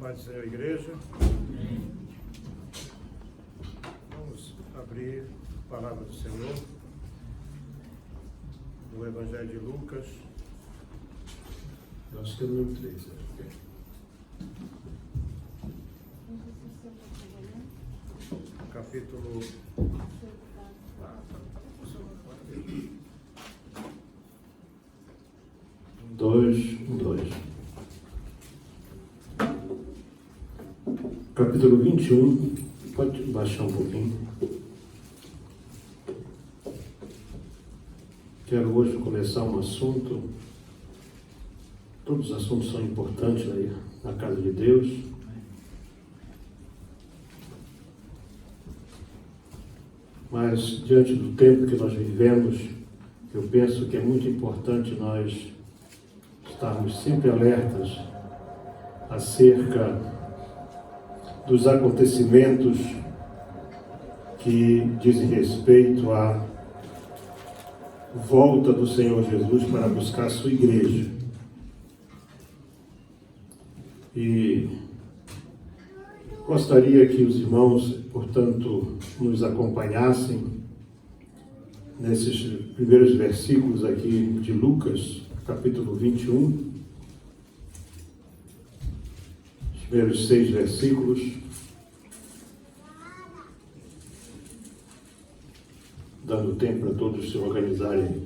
Paz do Senhor, igreja. Vamos abrir a palavra do Senhor no Evangelho de Lucas. Eu acho que é o número 3. Capítulo 2. Capítulo 21. Pode baixar um pouquinho. Quero hoje começar um assunto. Todos os assuntos são importantes aí na casa de Deus. Mas, diante do tempo que nós vivemos, eu penso que é muito importante nós estarmos sempre alertas acerca dos acontecimentos que dizem respeito à volta do Senhor Jesus para buscar a sua igreja. E gostaria que os irmãos, portanto, nos acompanhassem nesses primeiros versículos aqui de Lucas, capítulo 21. Os primeiros 6 versículos. Dando tempo para todos se organizarem.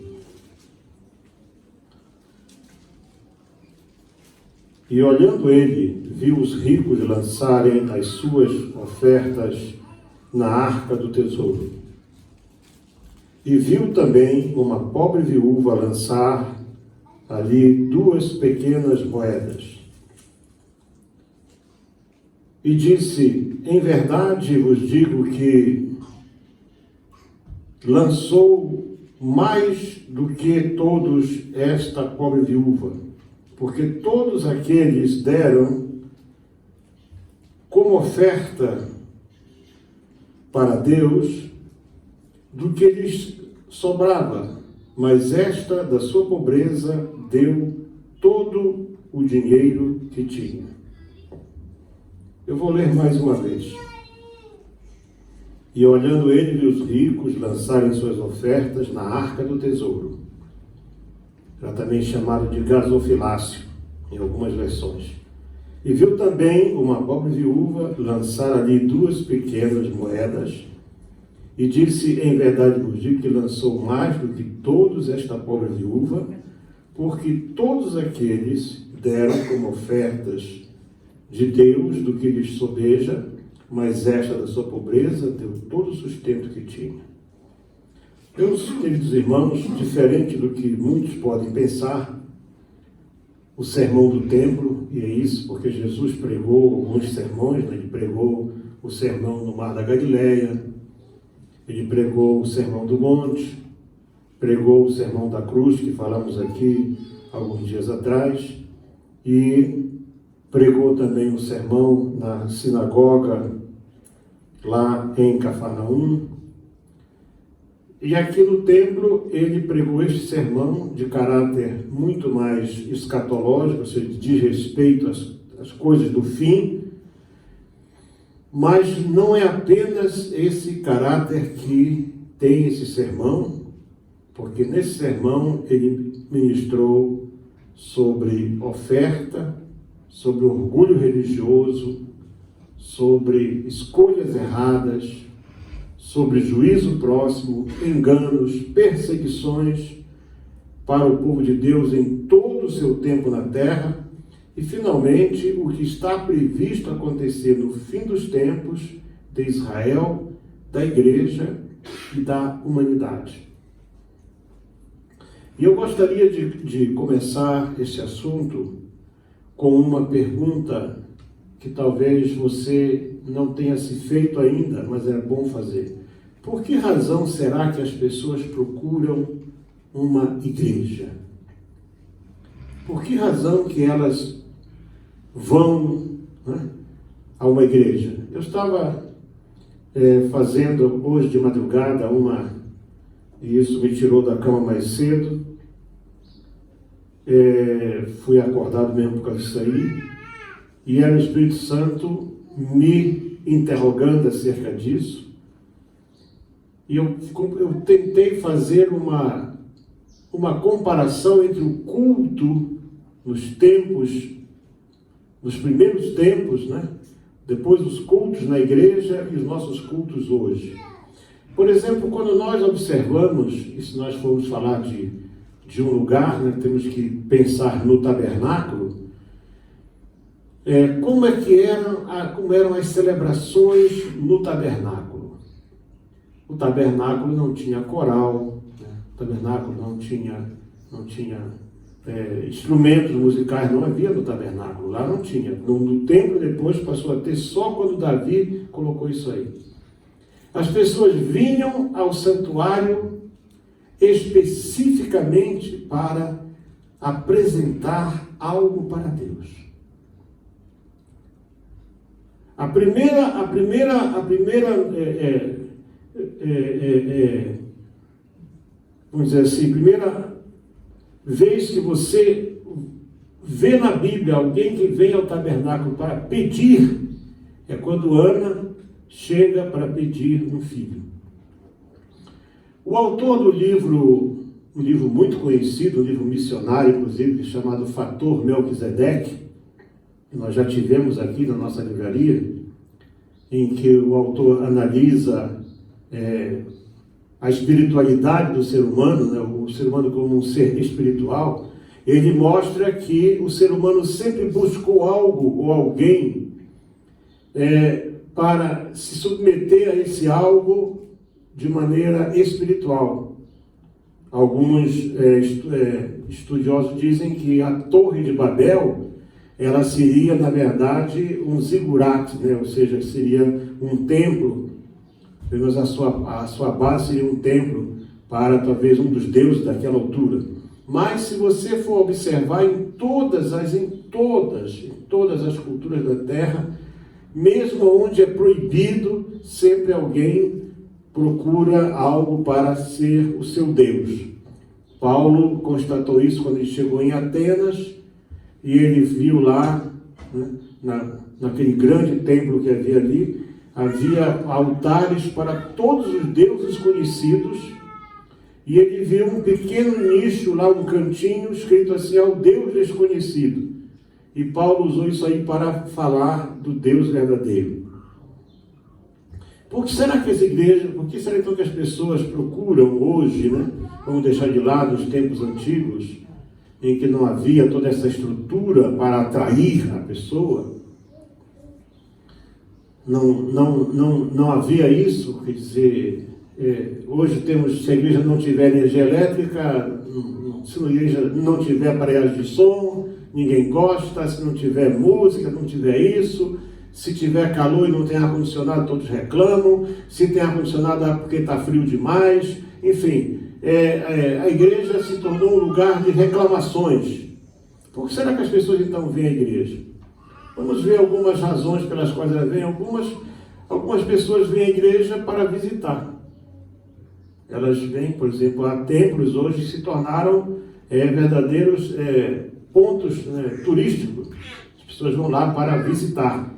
E olhando ele, viu os ricos lançarem as suas ofertas na arca do tesouro. E viu também uma pobre viúva lançar ali 2 pequenas moedas. E disse: em verdade vos digo que lançou mais do que todos esta pobre viúva, porque todos aqueles deram como oferta para Deus do que lhes sobrava, mas esta, da sua pobreza, deu todo o dinheiro que tinha. Eu vou ler mais uma vez. E olhando ele, viu os ricos lançarem suas ofertas na arca do tesouro. Era também chamado de gasofilácio, em algumas versões. E viu também uma pobre viúva lançar ali 2 pequenas moedas. E disse: em verdade vos digo que lançou mais do que todos esta pobre viúva, porque todos aqueles deram como ofertas de Deus do que lhes sobeja, mas esta, da sua pobreza, deu todo o sustento que tinha. Meus queridos irmãos, diferente do que muitos podem pensar, o sermão do templo, e é isso, porque Jesus pregou alguns sermões, né? Ele pregou o sermão no Mar da Galileia, ele pregou o sermão do monte, pregou o sermão da cruz, que falamos aqui alguns dias atrás, e pregou também o sermão na sinagoga lá em Cafarnaum. E aqui no templo ele pregou este sermão de caráter muito mais escatológico, ou seja, diz respeito às coisas do fim, mas não é apenas esse caráter que tem esse sermão, porque nesse sermão ele ministrou sobre oferta, sobre orgulho religioso, sobre escolhas erradas, sobre juízo próximo, enganos, perseguições para o povo de Deus em todo o seu tempo na terra e, finalmente, o que está previsto acontecer no fim dos tempos de Israel, da igreja e da humanidade. E eu gostaria de começar esse assunto com uma pergunta que talvez você não tenha se feito ainda, mas é bom fazer. Por que razão será que as pessoas procuram uma igreja? Por que razão que elas vão, né, a uma igreja? Eu estava fazendo hoje de madrugada e isso me tirou da cama mais cedo. Fui acordado mesmo por causa disso aí. e era o Espírito Santo me interrogando acerca disso. E eu tentei fazer uma comparação entre o culto nos primeiros tempos, né? Depois os cultos na igreja e os nossos cultos hoje. Por exemplo, quando nós observamos, e se nós formos falar de um lugar, né, temos que pensar no tabernáculo, como eram as celebrações no tabernáculo. O tabernáculo não tinha coral, né? O tabernáculo não tinha instrumentos musicais, não havia no tabernáculo, lá não tinha. No templo depois passou a ter só quando Davi colocou isso aí. As pessoas vinham ao santuário especificamente para apresentar algo para Deus. A primeira vamos dizer assim, primeira vez que você vê na Bíblia alguém que vem ao tabernáculo para pedir, é quando Ana chega para pedir um filho. O autor do livro, um livro muito conhecido, um livro missionário, inclusive, chamado Fator Melquisedeque, que nós já tivemos aqui na nossa livraria, em que o autor analisa a espiritualidade do ser humano, né? O ser humano como um ser espiritual. Ele mostra que o ser humano sempre buscou algo ou alguém para se submeter a esse algo de maneira espiritual. Alguns estudiosos dizem que a Torre de Babel, ela seria, na verdade, um zigurat, né? Ou seja, seria um templo, pelo menos a sua base seria um templo para talvez um dos deuses daquela altura. Mas se você for observar em todas as culturas da Terra, mesmo onde é proibido, sempre alguém procura algo para ser o seu Deus. Paulo constatou isso quando ele chegou em Atenas, e ele viu lá, né, naquele grande templo que havia ali, havia altares para todos os deuses conhecidos, e ele viu um pequeno nicho lá, um cantinho, escrito assim, ao Deus desconhecido. E Paulo usou isso aí para falar do Deus verdadeiro. Por que será que por que será então que as pessoas procuram hoje, né? Vamos deixar de lado os tempos antigos, em que não havia toda essa estrutura para atrair a pessoa? Não havia isso, quer dizer, hoje temos, se a igreja não tiver energia elétrica, se a igreja não tiver aparelhagem de som, ninguém gosta, se não tiver música, não tiver isso, se tiver calor e não tem ar-condicionado, todos reclamam, se tem ar-condicionado é porque está frio demais, enfim, a igreja se tornou um lugar de reclamações. Por que será que as pessoas então vêm à igreja? Vamos ver algumas razões pelas quais elas vêm. Algumas pessoas vêm à igreja para visitar. Elas vêm, por exemplo, a templos hoje se tornaram verdadeiros pontos turísticos. As pessoas vão lá para visitar,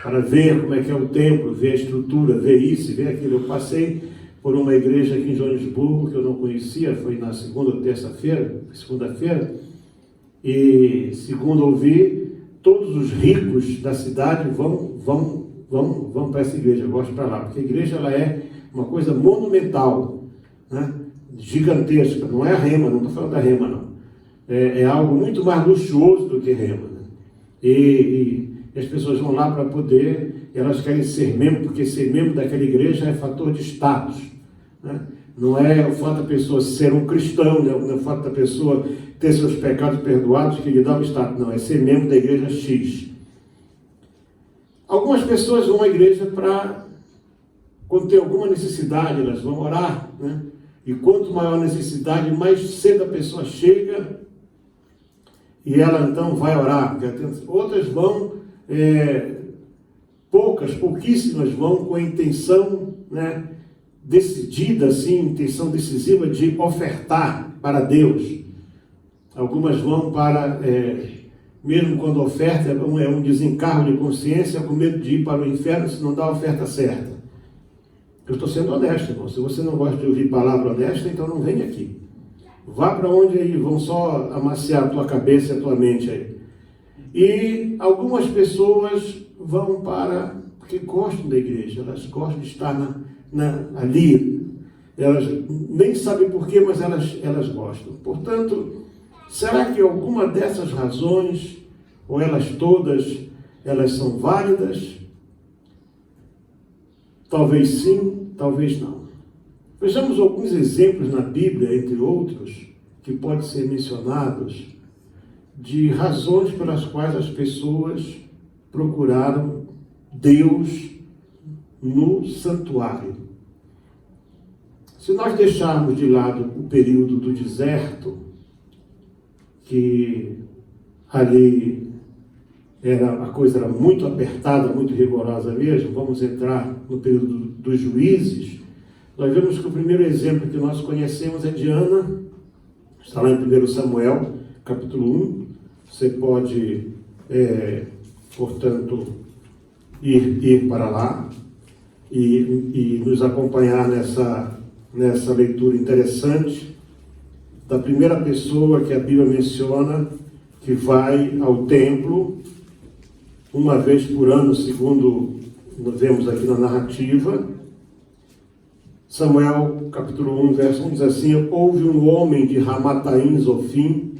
para ver como é que é o templo, ver a estrutura, ver isso, ver aquilo. Eu passei por uma igreja aqui em Joanesburgo que eu não conhecia, foi na segunda-feira, e segundo ouvi, todos os ricos da cidade vão para essa igreja. Eu gosto para lá, porque a igreja ela é uma coisa monumental, né? Gigantesca. Não é a Rema, não estou falando da Rema, não. É algo muito mais luxuoso do que Rema, né? E as pessoas vão lá para poder, elas querem ser membro, porque ser membro daquela igreja é fator de status, né? Não é o fato da pessoa ser um cristão, né? Não é o fato da pessoa ter seus pecados perdoados que lhe dá um status, não, é ser membro da igreja X. Algumas pessoas vão à igreja para, quando tem alguma necessidade, elas vão orar, né? E quanto maior a necessidade, mais cedo a pessoa chega e ela então vai orar. Outras vão, pouquíssimas vão com a intenção, né, decidida, assim, intenção decisiva de ofertar para Deus. Algumas vão para mesmo quando a oferta é um desencargo de consciência, com medo de ir para o inferno se não dá a oferta certa. Eu estou sendo honesto, irmão. Se você não gosta de ouvir palavra honesta, então não vem aqui. Vá para onde aí, vão só amaciar a tua cabeça e a tua mente aí. E algumas pessoas vão para, porque gostam da igreja, elas gostam de estar ali. Elas nem sabem porquê, mas elas gostam. Portanto, será que alguma dessas razões, ou elas todas, elas são válidas? Talvez sim, talvez não. Vejamos alguns exemplos na Bíblia, entre outros, que podem ser mencionados, de razões pelas quais as pessoas procuraram Deus no santuário. Se nós deixarmos de lado o período do deserto, que ali a coisa era muito apertada, muito rigorosa mesmo, vamos entrar no período dos juízes, nós vemos que o primeiro exemplo que nós conhecemos é de Ana, está lá em 1 Samuel, capítulo 1, você pode, portanto, ir para lá e nos acompanhar nessa leitura interessante da primeira pessoa que a Bíblia menciona que vai ao templo uma vez por ano, segundo nós vemos aqui na narrativa. Samuel, capítulo 1, verso 1, diz assim: houve um homem de Ramataim Zofim,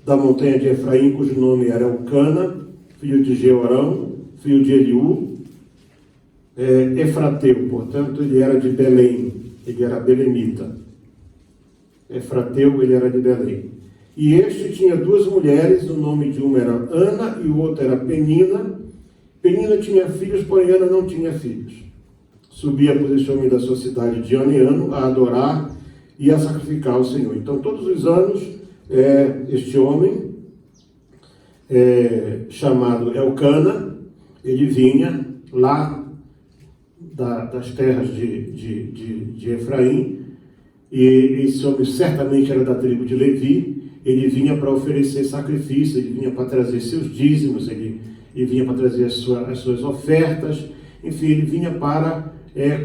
da montanha de Efraim, cujo nome era Elcana, filho de Jeorão, filho de Eliú, Efrateu, portanto, ele era de Belém, ele era belemita. Efrateu, ele era de Belém. E este tinha duas mulheres, o nome de uma era Ana e o outro era Penina. Penina tinha filhos, porém Ana não tinha filhos. Subia por este homem da sua cidade de ano em ano a adorar e a sacrificar ao Senhor. Então, todos os anos, este homem, chamado Elcana, ele vinha lá das terras de Efraim, e esse homem certamente era da tribo de Levi. Ele vinha para oferecer sacrifício, ele vinha para trazer seus dízimos, ele vinha para trazer as suas ofertas, enfim, ele vinha para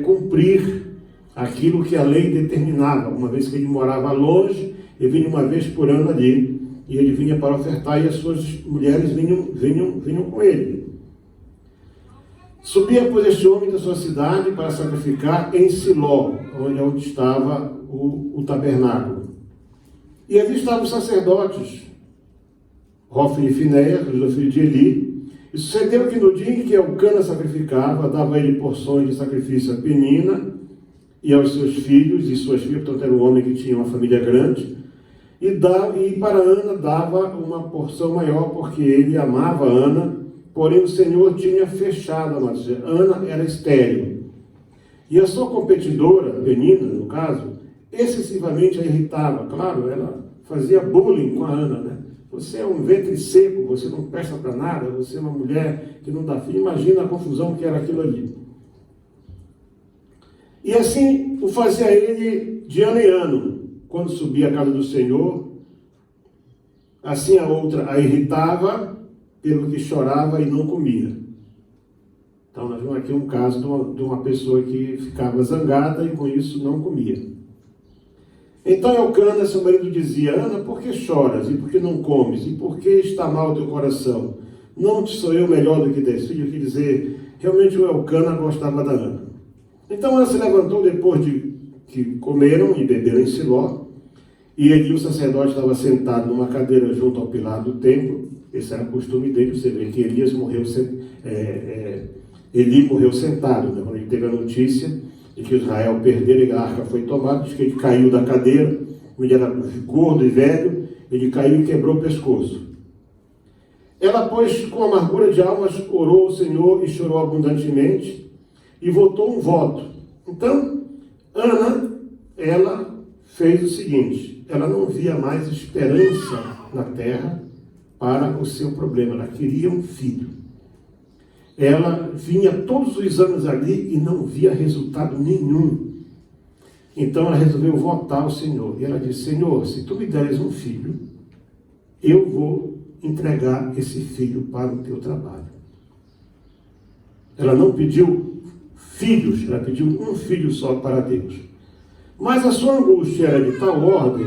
cumprir aquilo que a lei determinava. Uma vez que ele morava longe, ele vinha uma vez por ano ali, e ele vinha para ofertar, e as suas mulheres vinham com ele. Subia, pois, este homem da sua cidade para sacrificar em Siló, onde estava o tabernáculo. E ali estavam os sacerdotes, Hofni e Finéias, os filhos de Eli. E sucedeu que no dia em que Elcana sacrificava, dava ele porções de sacrifício a Penina e aos seus filhos e suas filhas, portanto era um homem que tinha uma família grande, e para Ana dava uma porção maior, porque ele amava Ana, porém o Senhor tinha fechado, amados. Ana era estéril. E a sua competidora, Penina, no caso, excessivamente a irritava. Claro, ela fazia bullying com a Ana, né? Você é um ventre seco, você não presta para nada, você é uma mulher que não dá filho. Imagina a confusão que era aquilo ali. E assim o fazia ele de ano em ano, quando subia à casa do Senhor. Assim a outra a irritava, pelo que chorava e não comia. Então nós vemos aqui um caso de uma pessoa que ficava zangada e com isso não comia. Então Elcana, seu marido, dizia: Ana, por que choras? E por que não comes? E por que está mal o teu coração? Não sou eu melhor do que 10 filhos? Quer dizer, realmente o Elcana gostava da Ana. Então Ana se levantou depois de que comeram e beberam em Siló, e Eli, o sacerdote, estava sentado numa cadeira junto ao pilar do templo. Esse era o costume dele. Você vê que Eli morreu sentado, né? Quando ele teve a notícia de que Israel perdeu e a arca foi tomada, diz que ele caiu da cadeira, ele era gordo e velho, ele caiu e quebrou o pescoço. Ela, pois, com amargura de almas, orou ao Senhor e chorou abundantemente, e votou um voto. Então, Ana, ela fez o seguinte: ela não via mais esperança na terra para o seu problema, ela queria um filho. Ela vinha todos os anos ali e não via resultado nenhum. Então ela resolveu votar ao Senhor. E ela disse: Senhor, se tu me deres um filho, eu vou entregar esse filho para o teu trabalho. Ela não pediu filhos, ela pediu um filho só para Deus. Mas a sua angústia era de tal ordem,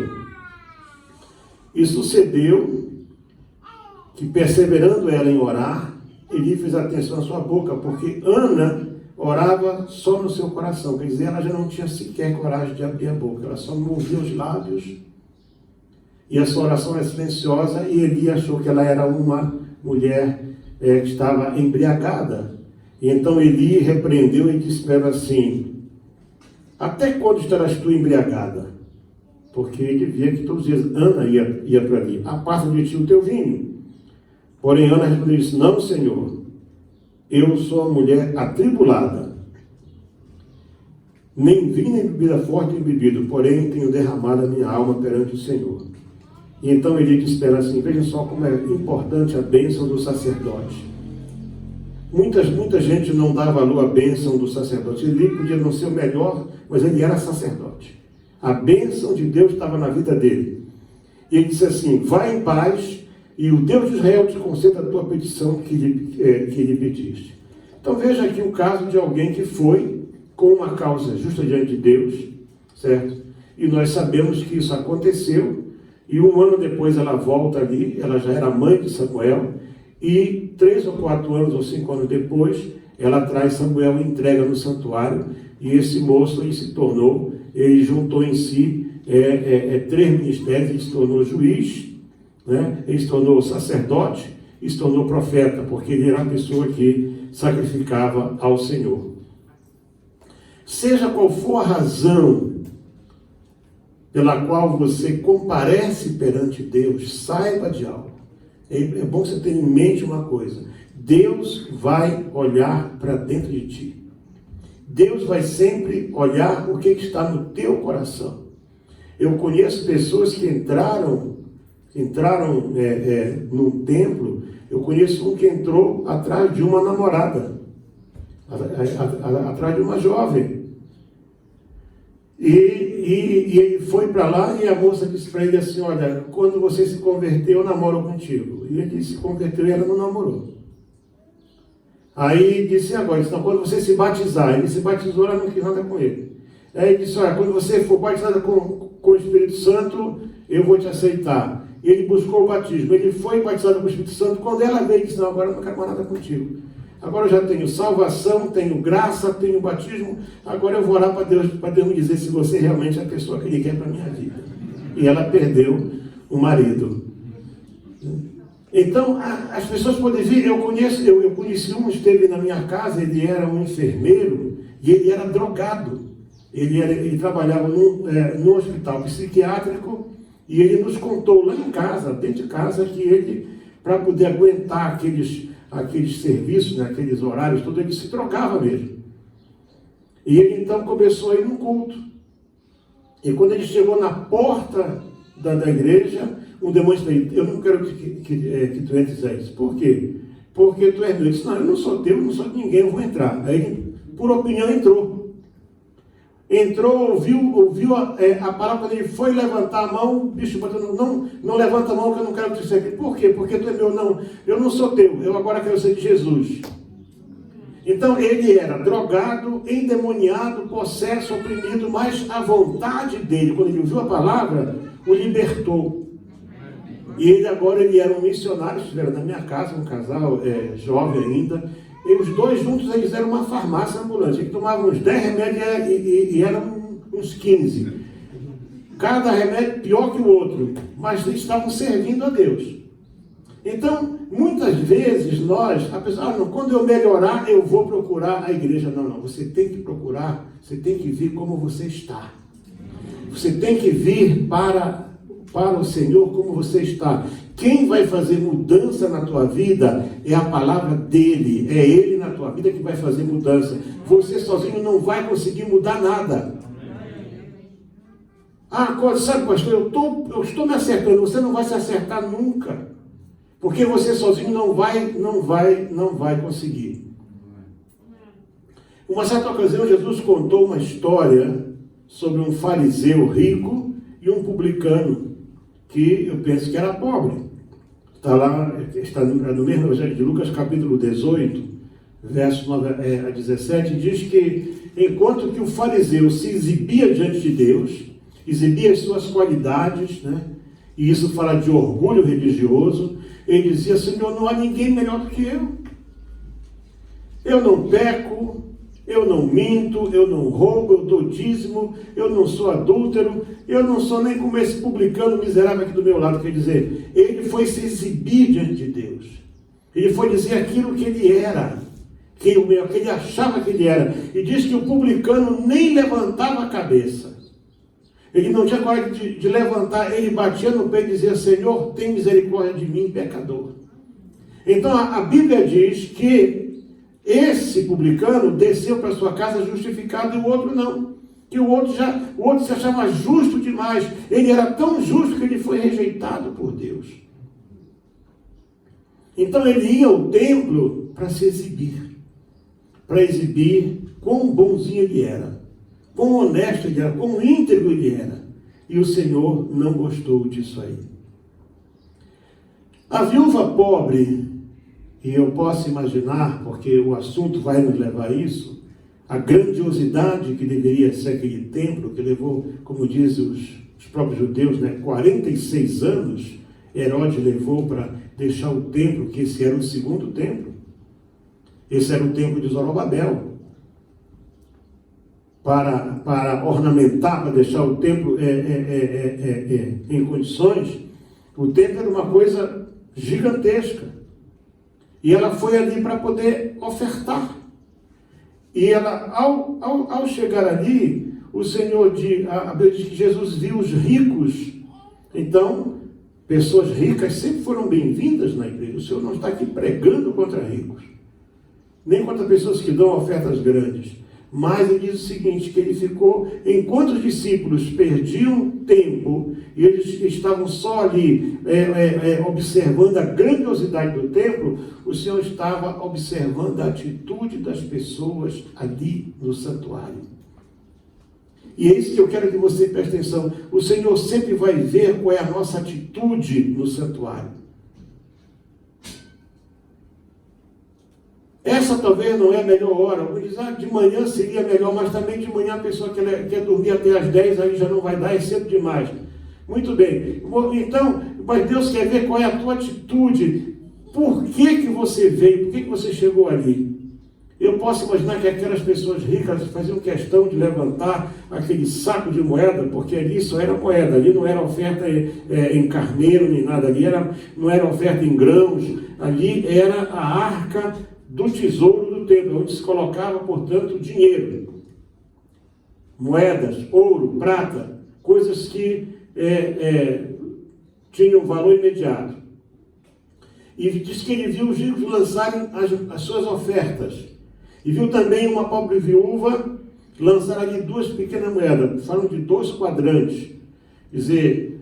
e sucedeu que, perseverando ela em orar, Eli fez atenção à sua boca, porque Ana orava só no seu coração. Quer dizer, ela já não tinha sequer coragem de abrir a boca, ela só movia os lábios, e a sua oração era silenciosa, e Eli achou que ela era uma mulher que estava embriagada. E então Eli repreendeu e disse para ela assim: até quando estarás tu embriagada? Porque ele via que todos os dias Ana ia para ali. Aparta de ti o teu vinho. Porém Ana respondeu e disse: não, Senhor, eu sou uma mulher atribulada. Nem vinho nem bebida forte nem bebido, porém tenho derramado a minha alma perante o Senhor. E então ele disse para ela assim: veja só como é importante a bênção do sacerdote. Muita gente não dá valor à bênção do sacerdote. Ele podia não ser o melhor, mas ele era sacerdote. A bênção de Deus estava na vida dele. E ele disse assim: vai em paz, e o Deus de Israel te conceda a tua petição que lhe pediste. Então veja aqui o caso de alguém que foi com uma causa justa diante de Deus, certo? E nós sabemos que isso aconteceu, e 1 ano depois ela volta ali, ela já era mãe de Samuel, e 3 ou 4 anos ou 5 anos depois, ela traz Samuel e entrega no santuário, e esse moço ele se tornou, ele juntou em si 3 ministérios, ele se tornou juiz, né? Ele se tornou sacerdote e se tornou profeta, porque ele era a pessoa que sacrificava ao Senhor. Seja qual for a razão pela qual você comparece perante Deus, saiba de algo. É bom você ter em mente uma coisa: Deus vai olhar para dentro de ti. Deus vai sempre olhar o que está no teu coração. Eu conheço pessoas que entraram num templo. Eu conheço um que entrou atrás de uma namorada, atrás de uma jovem. E ele foi para lá e a moça disse para ele assim: olha, quando você se converteu, eu namoro contigo. E ele se converteu e ela não namorou. Aí disse agora, então, quando você se batizar, ele se batizou, ela não quis nada com ele. Aí ele disse: olha, quando você for batizada com o Espírito Santo, eu vou te aceitar. Ele buscou o batismo, ele foi batizado com o Espírito Santo. Quando ela veio, ele disse: não, agora eu não quero mais nada contigo. Agora eu já tenho salvação, tenho graça, tenho batismo. Agora eu vou orar para Deus me dizer se você realmente é a pessoa que Ele quer para a minha vida. E ela perdeu o marido. Então, as pessoas podem vir. Eu conheci um, esteve na minha casa, ele era um enfermeiro e ele era drogado. Ele trabalhava num hospital psiquiátrico e ele nos contou lá em casa, dentro de casa, que ele, para poder aguentar aqueles serviços, né, aqueles horários, tudo, ele se trocava mesmo. E ele então começou a ir num culto. E quando ele chegou na porta da igreja, um demônio disse: eu não quero que tu entres aí. Por quê? Porque tu és meu. Ele disse: não, eu não sou teu, não sou de ninguém, eu vou entrar. Aí ele, por opinião, entrou. Ouviu a palavra. Quando ele foi levantar a mão, o bicho bateu: não levanta a mão que eu não quero que tu seja. Por quê? Porque tu é meu. Não, eu não sou teu, eu agora quero ser de Jesus. Então ele era drogado, endemoniado, possesso, oprimido, mas a vontade dele, quando ele ouviu a palavra, o libertou. E ele agora era um missionário, estiveram na minha casa, um casal jovem ainda. E os dois juntos eles eram uma farmácia ambulante. Eles tomavam uns 10 remédios e eram uns 15. Cada remédio pior que o outro. Mas eles estavam servindo a Deus. Então, muitas vezes nós, a pessoa, quando eu melhorar, eu vou procurar a igreja. Não. Você tem que procurar, você tem que vir como você está. Você tem que vir para o Senhor como você está. Quem vai fazer mudança na tua vida é a palavra dele. É ele na tua vida que vai fazer mudança. Você sozinho não vai conseguir mudar nada. Sabe, pastor, eu estou me acertando. Você não vai se acertar nunca. Porque você sozinho não vai conseguir. Uma certa ocasião, Jesus contou uma história sobre um fariseu rico e um publicano, que eu penso que era pobre. está no mesmo Evangelho de Lucas, capítulo 18, verso 9 a 17, diz que enquanto que o fariseu se exibia diante de Deus, exibia as suas qualidades, né? E isso fala de orgulho religioso, ele dizia: Senhor, não há ninguém melhor do que eu. Eu não peco, eu não minto, eu não roubo, eu dou dízimo, eu não sou adúltero, eu não sou nem como esse publicano miserável aqui do meu lado. Quer dizer, ele foi se exibir diante de Deus. Ele foi dizer aquilo que ele era, que ele achava que ele era. E diz que o publicano nem levantava a cabeça. Ele não tinha coragem de levantar, ele batia no peito e dizia: Senhor, tem misericórdia de mim, pecador. Então a Bíblia diz que esse publicano desceu para sua casa justificado e o outro não. Que o outro se achava justo demais. Ele era tão justo que ele foi rejeitado por Deus. Então ele ia ao templo para se exibir. Para exibir quão bonzinho ele era. Quão honesto ele era, quão íntegro ele era. E o Senhor não gostou disso aí. A viúva pobre, e eu posso imaginar, porque o assunto vai nos levar a isso, a grandiosidade que deveria ser aquele templo, que levou, como dizem os próprios judeus, 46 anos, Herodes levou para deixar o templo, que esse era o segundo templo. Esse era o templo de Zorobabel. Para ornamentar, para deixar o templo em condições, o templo era uma coisa gigantesca. E ela foi ali para poder ofertar. E ela, ao chegar ali, o Senhor a Bíblia diz que Jesus viu os ricos. Então, pessoas ricas sempre foram bem-vindas na igreja. O Senhor não está aqui pregando contra ricos, nem contra pessoas que dão ofertas grandes. Mas ele diz o seguinte, que ele ficou, enquanto os discípulos perdiam tempo, e eles estavam só ali observando a grandiosidade do templo, o Senhor estava observando a atitude das pessoas ali no santuário. E é isso que eu quero que você preste atenção. O Senhor sempre vai ver qual é a nossa atitude no santuário. Essa talvez não é a melhor hora. Vou dizer, de manhã seria melhor, mas também de manhã a pessoa quer dormir até às 10, aí já não vai dar, é cedo demais. Muito bem. Então, mas Deus quer ver qual é a tua atitude. Por que você veio? Por que você chegou ali? Eu posso imaginar que aquelas pessoas ricas faziam questão de levantar aquele saco de moeda, porque ali só era moeda, ali não era oferta em carneiro nem nada, ali não era oferta em grãos, ali era a arca do tesouro do templo, onde se colocava, portanto, dinheiro, moedas, ouro, prata, coisas que tinham valor imediato. E diz que ele viu os ricos lançarem as suas ofertas. E viu também uma pobre viúva lançar ali 2 pequenas moedas, falam de 2 quadrantes. Quer dizer,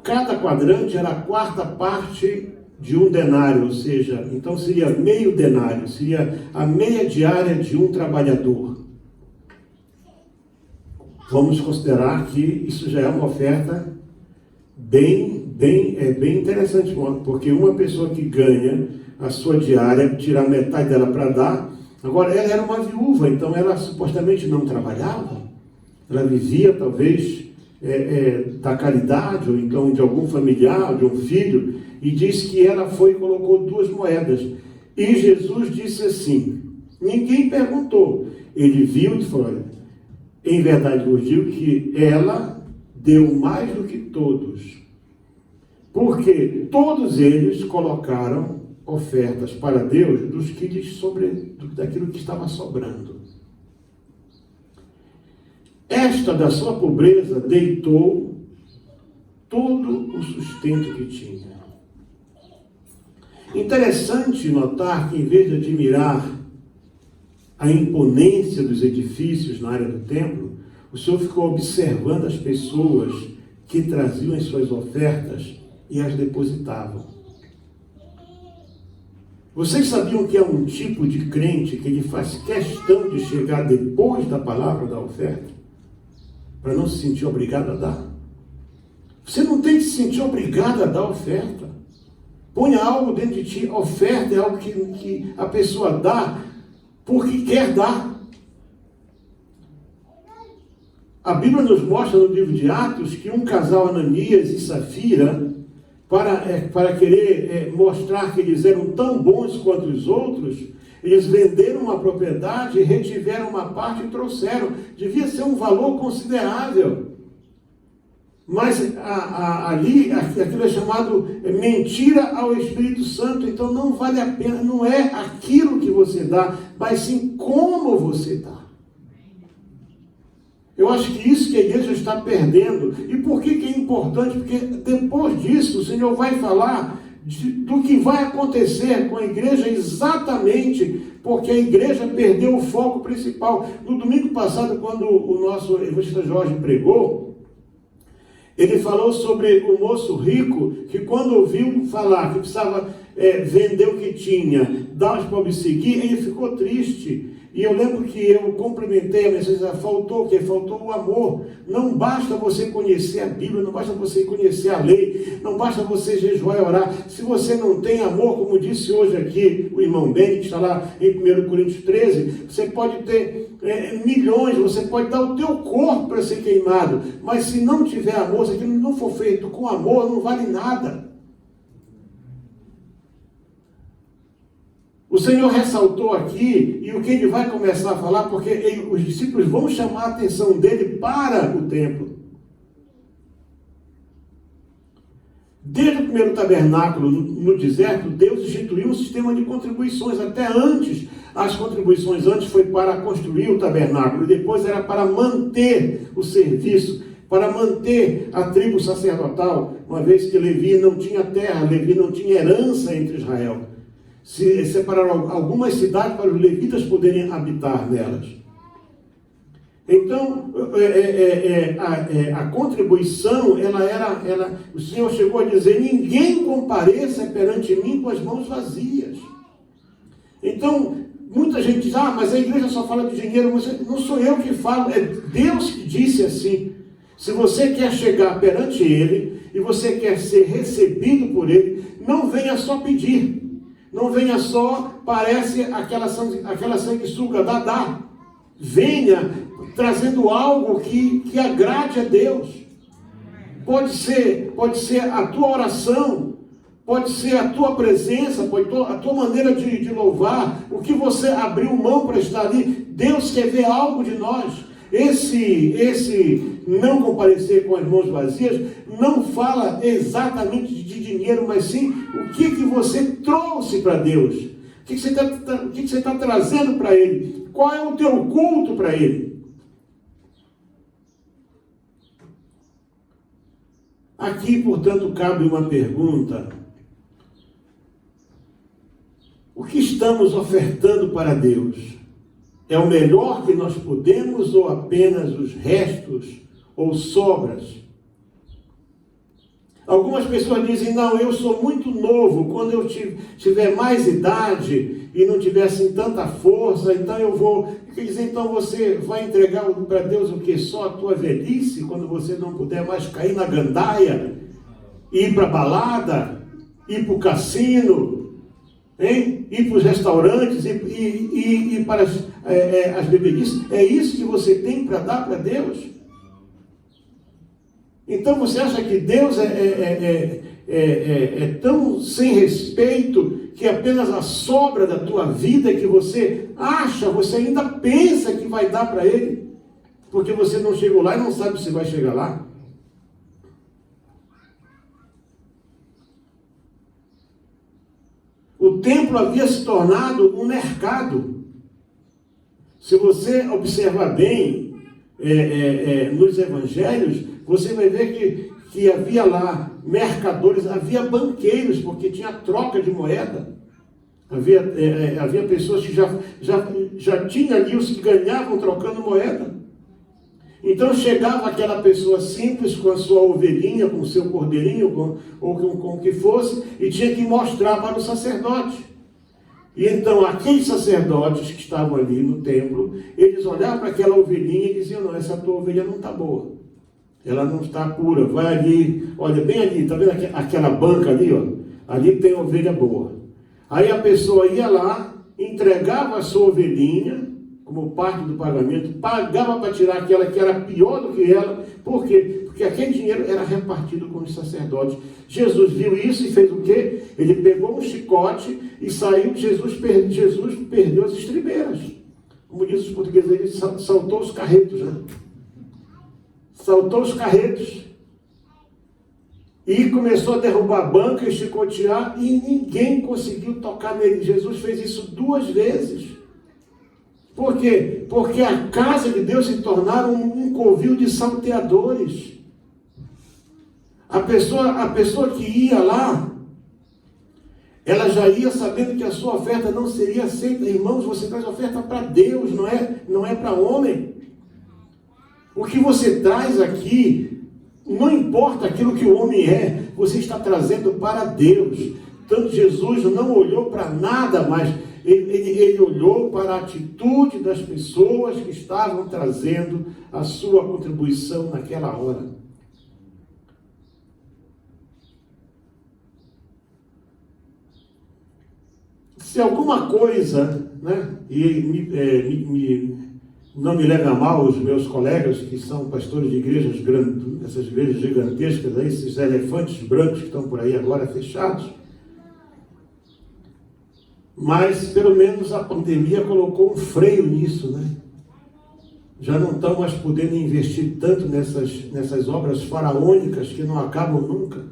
cada quadrante era a 4ª parte de 1 denário, ou seja, então seria meio denário, seria a meia diária de um trabalhador. Vamos considerar que isso já é uma oferta bem interessante, porque uma pessoa que ganha a sua diária, tirar metade dela para dar, agora ela era uma viúva, então ela supostamente não trabalhava, ela vivia talvez da caridade, ou então de algum familiar, de um filho, e diz que ela foi e colocou 2 moedas. E Jesus disse assim, ninguém perguntou, ele viu e falou, olha, em verdade vos digo que ela deu mais do que todos, porque todos eles colocaram ofertas para Deus daquilo que estava sobrando. Esta da sua pobreza deitou todo o sustento que tinha. Interessante notar que, em vez de admirar a imponência dos edifícios na área do templo, o Senhor ficou observando as pessoas que traziam as suas ofertas e as depositavam. Vocês sabiam que é um tipo de crente que ele faz questão de chegar depois da palavra da oferta, para não se sentir obrigado a dar? sentir obrigado a dar oferta. Ponha algo dentro de ti. Oferta é algo que a pessoa dá porque quer dar. A Bíblia nos mostra no livro de Atos que um casal, Ananias e Safira, para querer mostrar que eles eram tão bons quanto os outros, eles venderam uma propriedade, retiveram uma parte e trouxeram. Devia ser um valor considerável. Mas ali, aquilo é chamado mentira ao Espírito Santo. Então não vale a pena, não é aquilo que você dá, mas sim como você dá. Eu acho que isso que a igreja está perdendo. E por que é importante? Porque depois disso o Senhor vai falar do que vai acontecer com a igreja exatamente porque a igreja perdeu o foco principal. No domingo passado, quando o nosso evangelista Jorge pregou, ele falou sobre o moço rico que quando ouviu falar que precisava vender o que tinha, dar aos pobres seguir, ele ficou triste. E eu lembro que eu complementei a mensagem, faltou o quê? Faltou o amor. Não basta você conhecer a Bíblia, não basta você conhecer a lei, não basta você jejuar e orar. Se você não tem amor, como disse hoje aqui o irmão Ben, que está lá em 1 Coríntios 13, você pode ter milhões, você pode dar o teu corpo para ser queimado, mas se não tiver amor, se aquilo não for feito com amor, não vale nada. O Senhor ressaltou aqui, e o que ele vai começar a falar, porque os discípulos vão chamar a atenção dele para o templo. Desde o primeiro tabernáculo no deserto, Deus instituiu um sistema de contribuições. Até antes, as contribuições antes foi para construir o tabernáculo, e depois era para manter o serviço, para manter a tribo sacerdotal, uma vez que Levi não tinha terra, Levi não tinha herança entre Israel. Se separaram algumas cidades para os levitas poderem habitar nelas. Então, a contribuição, o Senhor chegou a dizer, ninguém compareça perante mim com as mãos vazias. Então, muita gente diz, mas a igreja só fala de dinheiro, mas não sou eu que falo, é Deus que disse assim. Se você quer chegar perante Ele, e você quer ser recebido por Ele, não venha só pedir. Não venha só, parece aquela sanguessuga, dá. Venha trazendo algo que agrade a Deus. Pode ser a tua oração, pode ser a tua presença, a tua maneira de louvar, o que você abriu mão para estar ali. Deus quer ver algo de nós. Esse não comparecer com as mãos vazias não fala exatamente de dinheiro, mas sim o que você trouxe para Deus. O que você está trazendo para Ele? Qual é o teu culto para Ele? Aqui, portanto, cabe uma pergunta. O que estamos ofertando para Deus? É o melhor que nós podemos ou apenas os restos ou sobras? Algumas pessoas dizem, não, eu sou muito novo, quando eu tiver mais idade e não tiver assim tanta força, então eu vou... Quer dizer, então você vai entregar para Deus o que? Só a tua velhice, quando você não puder mais cair na gandaia, ir para a balada, ir para o cassino, hein? Ir para os restaurantes, ir para as bebedices. É isso que você tem para dar para Deus? Então você acha que Deus é tão sem respeito que apenas a sobra da tua vida que você acha, você ainda pensa que vai dar para Ele? Porque você não chegou lá e não sabe se vai chegar lá. O templo havia se tornado um mercado. Se você observar bem nos evangelhos, você vai ver que havia lá mercadores, havia banqueiros, porque tinha troca de moeda. Havia pessoas que já tinham ali os que ganhavam trocando moeda. Então chegava aquela pessoa simples com a sua ovelhinha, com o seu cordeirinho, ou com o que fosse, e tinha que mostrar para o sacerdote. E então aqueles sacerdotes que estavam ali no templo, eles olhavam para aquela ovelhinha e diziam, não, essa tua ovelha não está boa. ela não está pura. Vai ali, olha, bem ali, está vendo aquela banca ali, ó? Ali tem ovelha boa. Aí a pessoa ia lá, entregava a sua ovelhinha, como parte do pagamento, pagava para tirar aquela que era pior do que ela. Por quê? Porque aquele dinheiro era repartido com os sacerdotes. Jesus viu isso e fez o quê? Ele pegou um chicote e saiu. Jesus perdeu as estribeiras. Como diz os portugueses, ele saltou os carretos, né? Saltou os carretos. E começou a derrubar a banca e chicotear, e ninguém conseguiu tocar nele. Jesus fez isso 2 vezes. Por quê? Porque a casa de Deus se tornaram um covil de salteadores. A pessoa que ia lá, ela já ia sabendo que a sua oferta não seria aceita. Irmãos, você traz oferta para Deus, não é para homem. O que você traz aqui, não importa aquilo que o homem é, você está trazendo para Deus. Tanto Jesus não olhou para nada mais, ele olhou para a atitude das pessoas que estavam trazendo a sua contribuição naquela hora. Se alguma coisa, né, não me leva a mal os meus colegas que são pastores de igrejas grandes, essas igrejas gigantescas, aí, esses elefantes brancos que estão por aí agora fechados, mas pelo menos a pandemia colocou um freio nisso, né? Já não estão mais podendo investir tanto nessas obras faraônicas que não acabam nunca.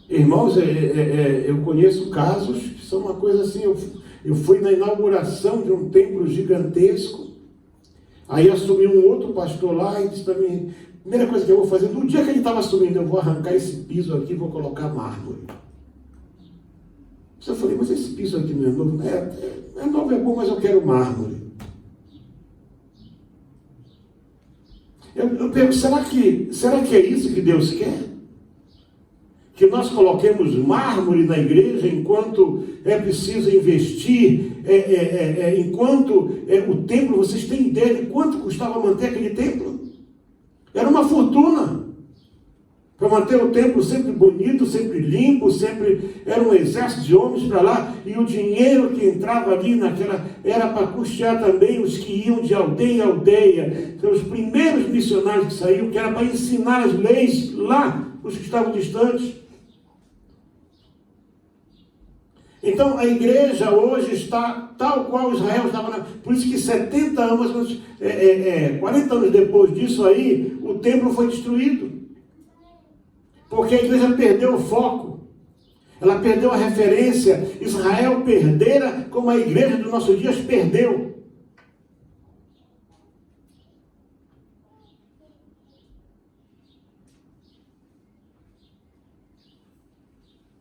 Irmãos, eu conheço casos que são uma coisa assim. Eu fui na inauguração de um templo gigantesco, aí assumiu um outro pastor lá e disse para mim: primeira coisa que eu vou fazer, no dia que ele estava assumindo, eu vou arrancar esse piso aqui e vou colocar mármore. Eu falei: mas esse piso aqui não é novo? É novo, é bom, mas eu quero mármore. Eu pergunto, será que é isso que Deus quer? Que nós coloquemos mármore na igreja enquanto é preciso investir, enquanto o templo, vocês têm ideia de quanto custava manter aquele templo? Era uma fortuna. Para manter o templo sempre bonito, sempre limpo, sempre era um exército de homens para lá, e o dinheiro que entrava ali naquela era para custear também os que iam de aldeia em aldeia, então, os primeiros missionários que saíram, que era para ensinar as leis lá, os que estavam distantes. Então a igreja hoje está tal qual Israel estava. Por isso que 70 anos, 40 anos depois disso aí, o templo foi destruído. Porque a igreja perdeu o foco. Ela perdeu a referência. Israel perdera como a igreja dos nossos dias perdeu.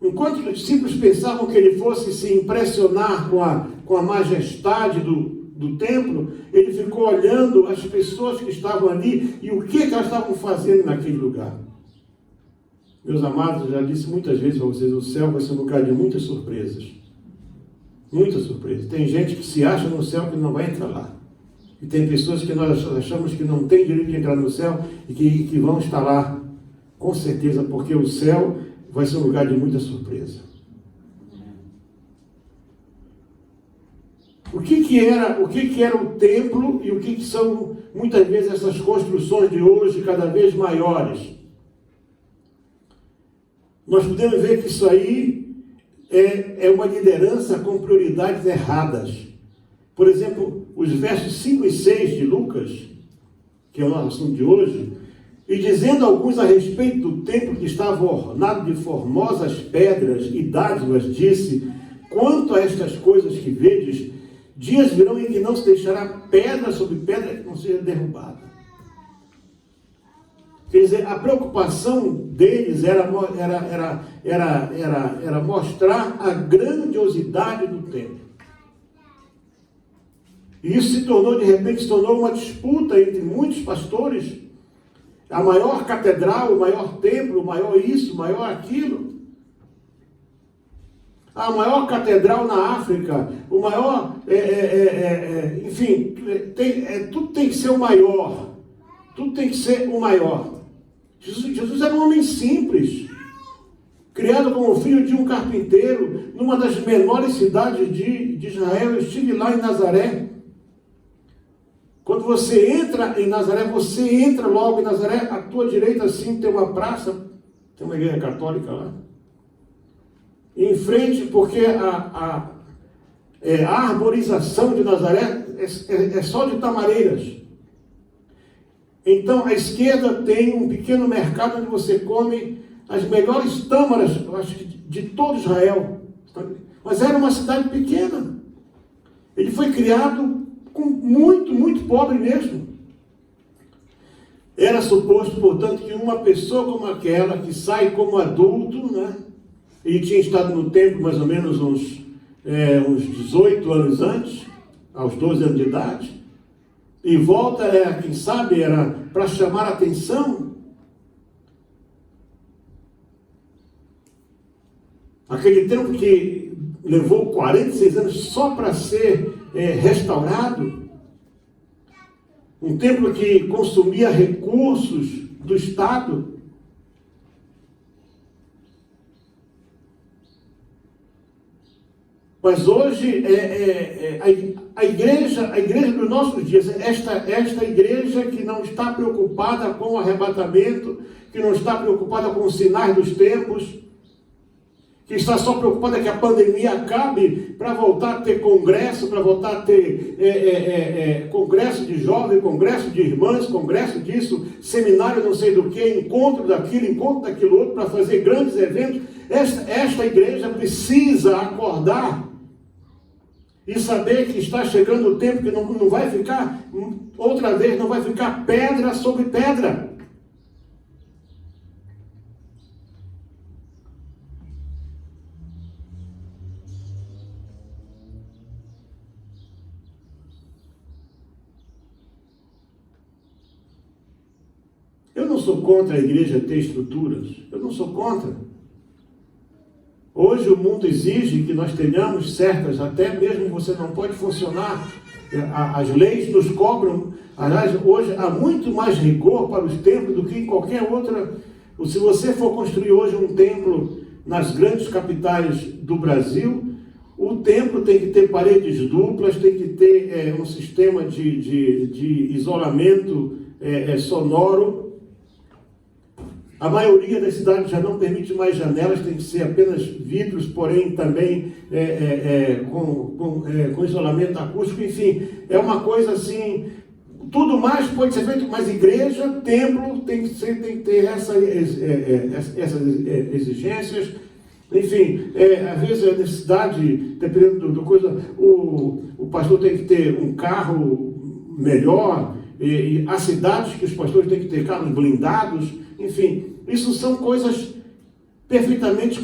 Enquanto os discípulos pensavam que ele fosse se impressionar com a majestade do templo, ele ficou olhando as pessoas que estavam ali e o que elas estavam fazendo naquele lugar. Meus amados, eu já disse muitas vezes para vocês, o céu vai ser um lugar de muitas surpresas. Muitas surpresas. Tem gente que se acha no céu que não vai entrar lá. E tem pessoas que nós achamos que não tem direito de entrar no céu e que vão estar lá, com certeza, porque o céu vai ser um lugar de muita surpresa. O que era o templo e o que são muitas vezes essas construções de hoje cada vez maiores? Nós podemos ver que isso aí é uma liderança com prioridades erradas. Por exemplo, os versos 5 e 6 de Lucas, que é o nosso assunto de hoje, e dizendo alguns a respeito do templo que estava ornado de formosas pedras e dádivas, disse: quanto a estas coisas que vedes, dias virão em que não se deixará pedra sobre pedra que não seja derrubada. Quer dizer, a preocupação deles era mostrar a grandiosidade do templo. E isso de repente, se tornou uma disputa entre muitos pastores. A maior catedral, o maior templo, o maior isso, o maior aquilo. A maior catedral na África, o maior, enfim, tudo tem que ser o maior. tudo tem que ser o maior. Jesus era um homem simples, criado como filho de um carpinteiro, numa das menores cidades de Israel. Eu estive lá em Nazaré. Quando você entra em Nazaré, você entra logo em Nazaré, à tua direita assim tem uma praça, tem uma igreja católica lá. E em frente, porque a arborização de Nazaré é só de tamareiras. Então, à esquerda tem um pequeno mercado onde você come as melhores tâmaras, eu acho que de todo Israel. Mas era uma cidade pequena. Ele foi criado muito, muito pobre mesmo. Era suposto, portanto, que uma pessoa como aquela, que sai como adulto, né? Ele tinha estado no templo mais ou menos uns 18 anos antes, aos 12 anos de idade, e volta, quem sabe, era para chamar a atenção. Aquele templo que levou 46 anos só para ser restaurado, um templo que consumia recursos do Estado. Mas hoje, a igreja dos nossos dias, esta igreja que não está preocupada com o arrebatamento, que não está preocupada com os sinais dos tempos, que está só preocupada que a pandemia acabe para voltar a ter congresso, para voltar a ter congresso de jovens, congresso de irmãs, congresso disso, seminário não sei do que, encontro daquilo outro, para fazer grandes eventos. Esta igreja precisa acordar e saber que está chegando o tempo que não vai ficar, outra vez, não vai ficar pedra sobre pedra. Eu não sou contra a igreja ter estruturas, eu não sou contra. Hoje o mundo exige que nós tenhamos certas, até mesmo você não pode funcionar, as leis nos cobram. Aliás, hoje há muito mais rigor para os templos do que em qualquer outra. Se você for construir hoje um templo nas grandes capitais do Brasil, o templo tem que ter paredes duplas, tem que ter um sistema de isolamento sonoro. A maioria das cidades já não permite mais janelas, tem que ser apenas vidros, porém também com isolamento acústico. Enfim, é uma coisa assim, tudo mais pode ser feito, mas igreja, templo, tem que ter essas exigências. Enfim, às vezes a necessidade, dependendo do coisa, o pastor tem que ter um carro melhor, e há cidades que os pastores têm que ter carros blindados. Enfim, isso são coisas perfeitamente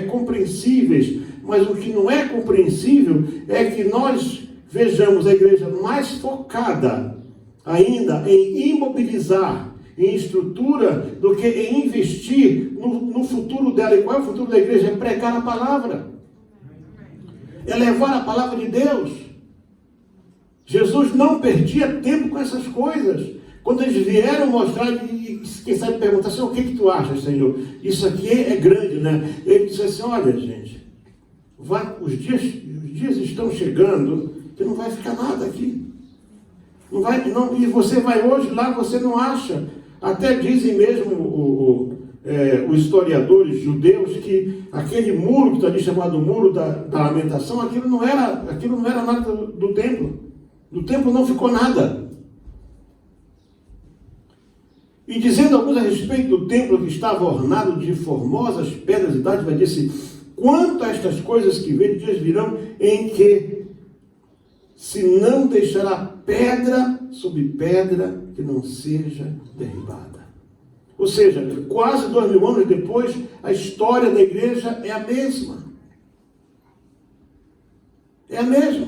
compreensíveis, mas o que não é compreensível é que nós vejamos a igreja mais focada ainda em imobilizar, em estrutura, do que em investir no futuro dela. E qual é o futuro da igreja? É pregar a palavra, é levar a palavra de Deus. Jesus não perdia tempo com essas coisas. Quando eles vieram mostrar, e quem sabe perguntar assim, o que tu achas, Senhor? Isso aqui é grande, né? Ele disse assim, olha, gente, os dias estão chegando que não vai ficar nada aqui. E você vai hoje lá, você não acha. Até dizem mesmo os historiadores judeus que aquele muro que está ali chamado Muro da Lamentação, aquilo não era nada do templo. Do templo não ficou nada. E dizendo alguns a respeito do templo que estava ornado de formosas pedras e dádivas, disse, quanto a estas coisas que vêm, dias virão em que se não deixará pedra sobre pedra que não seja derribada. Ou seja, quase 2000 anos depois, a história da igreja é a mesma. É a mesma.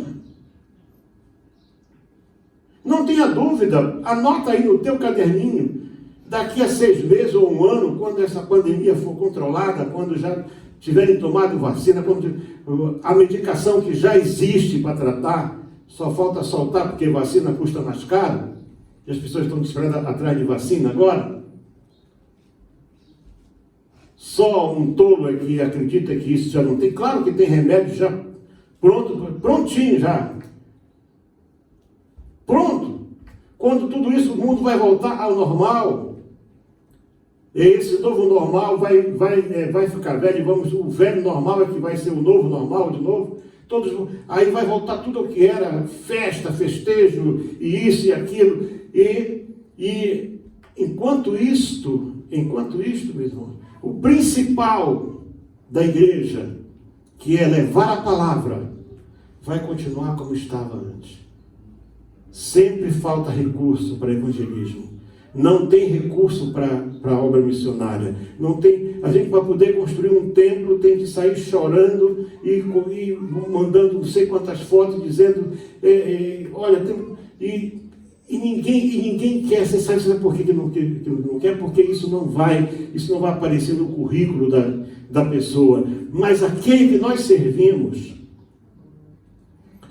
Não tenha dúvida, anota aí no teu caderninho, daqui a 6 meses ou 1 ano, quando essa pandemia for controlada, quando já tiverem tomado vacina, quando a medicação que já existe para tratar, só falta soltar porque vacina custa mais caro, E as pessoas estão desesperando atrás de vacina agora? Só um tolo é que acredita que isso já não tem. Claro que tem remédio já prontinho já. Pronto. Quando tudo isso, o mundo vai voltar ao normal. E esse novo normal vai ficar velho. O velho normal é que vai ser o novo normal de novo. Aí vai voltar tudo o que era festa, festejo, e isso e aquilo. E enquanto isto, meu irmão, o principal da igreja, que é levar a palavra, vai continuar como estava antes. Sempre falta recurso para evangelismo. Não tem recurso para a obra missionária. Não tem. A gente, para poder construir um templo, tem que sair chorando e mandando não sei quantas fotos, dizendo, olha, e ninguém quer. Você sabe por que não quer? Porque isso não vai aparecer no currículo da pessoa. Mas aquele que nós servimos,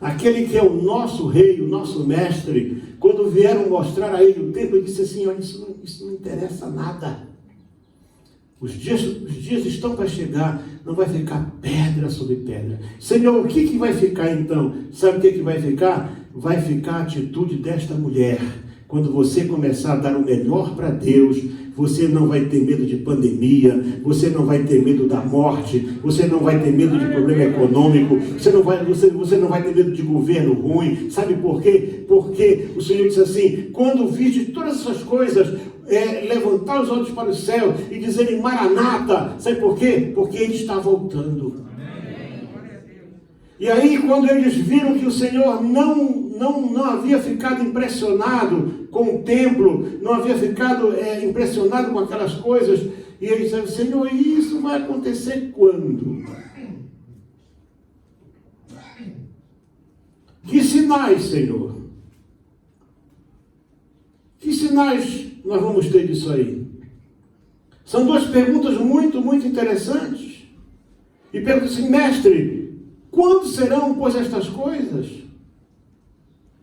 aquele que é o nosso rei, o nosso mestre, quando vieram mostrar a ele o templo, ele disse assim, olha, isso não interessa nada. Os dias estão para chegar, não vai ficar pedra sobre pedra. Senhor, o que vai ficar então? Sabe o que vai ficar? Vai ficar a atitude desta mulher. Quando você começar a dar o melhor para Deus, você não vai ter medo de pandemia, você não vai ter medo da morte, você não vai ter medo de problema econômico, você não vai ter medo de governo ruim. Sabe por quê? Porque o Senhor disse assim, quando viste todas essas coisas, levantar os olhos para o céu e dizerem Maranata. Sabe por quê? Porque Ele está voltando. E aí, quando eles viram que o Senhor não havia ficado impressionado com o templo, não havia ficado impressionado com aquelas coisas, e eles disseram, Senhor, isso vai acontecer quando? Que sinais, Senhor? Que sinais nós vamos ter disso aí? São duas perguntas muito, muito interessantes. E pergunta assim, mestre, quando serão, pois, estas coisas?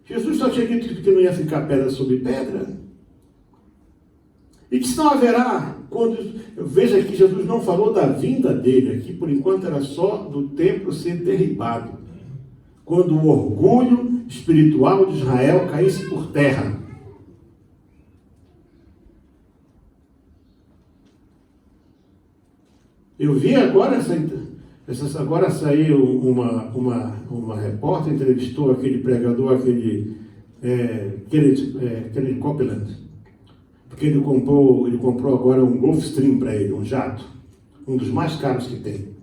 Jesus só tinha dito que não ia ficar pedra sobre pedra. E que se não haverá, veja que Jesus não falou da vinda dele, aqui por enquanto era só do templo ser derribado. Quando o orgulho espiritual de Israel caísse por terra. Eu vi agora agora saiu uma repórter, entrevistou aquele pregador, aquele Copeland, porque ele comprou agora um Gulfstream para ele, um jato, um dos mais caros que tem.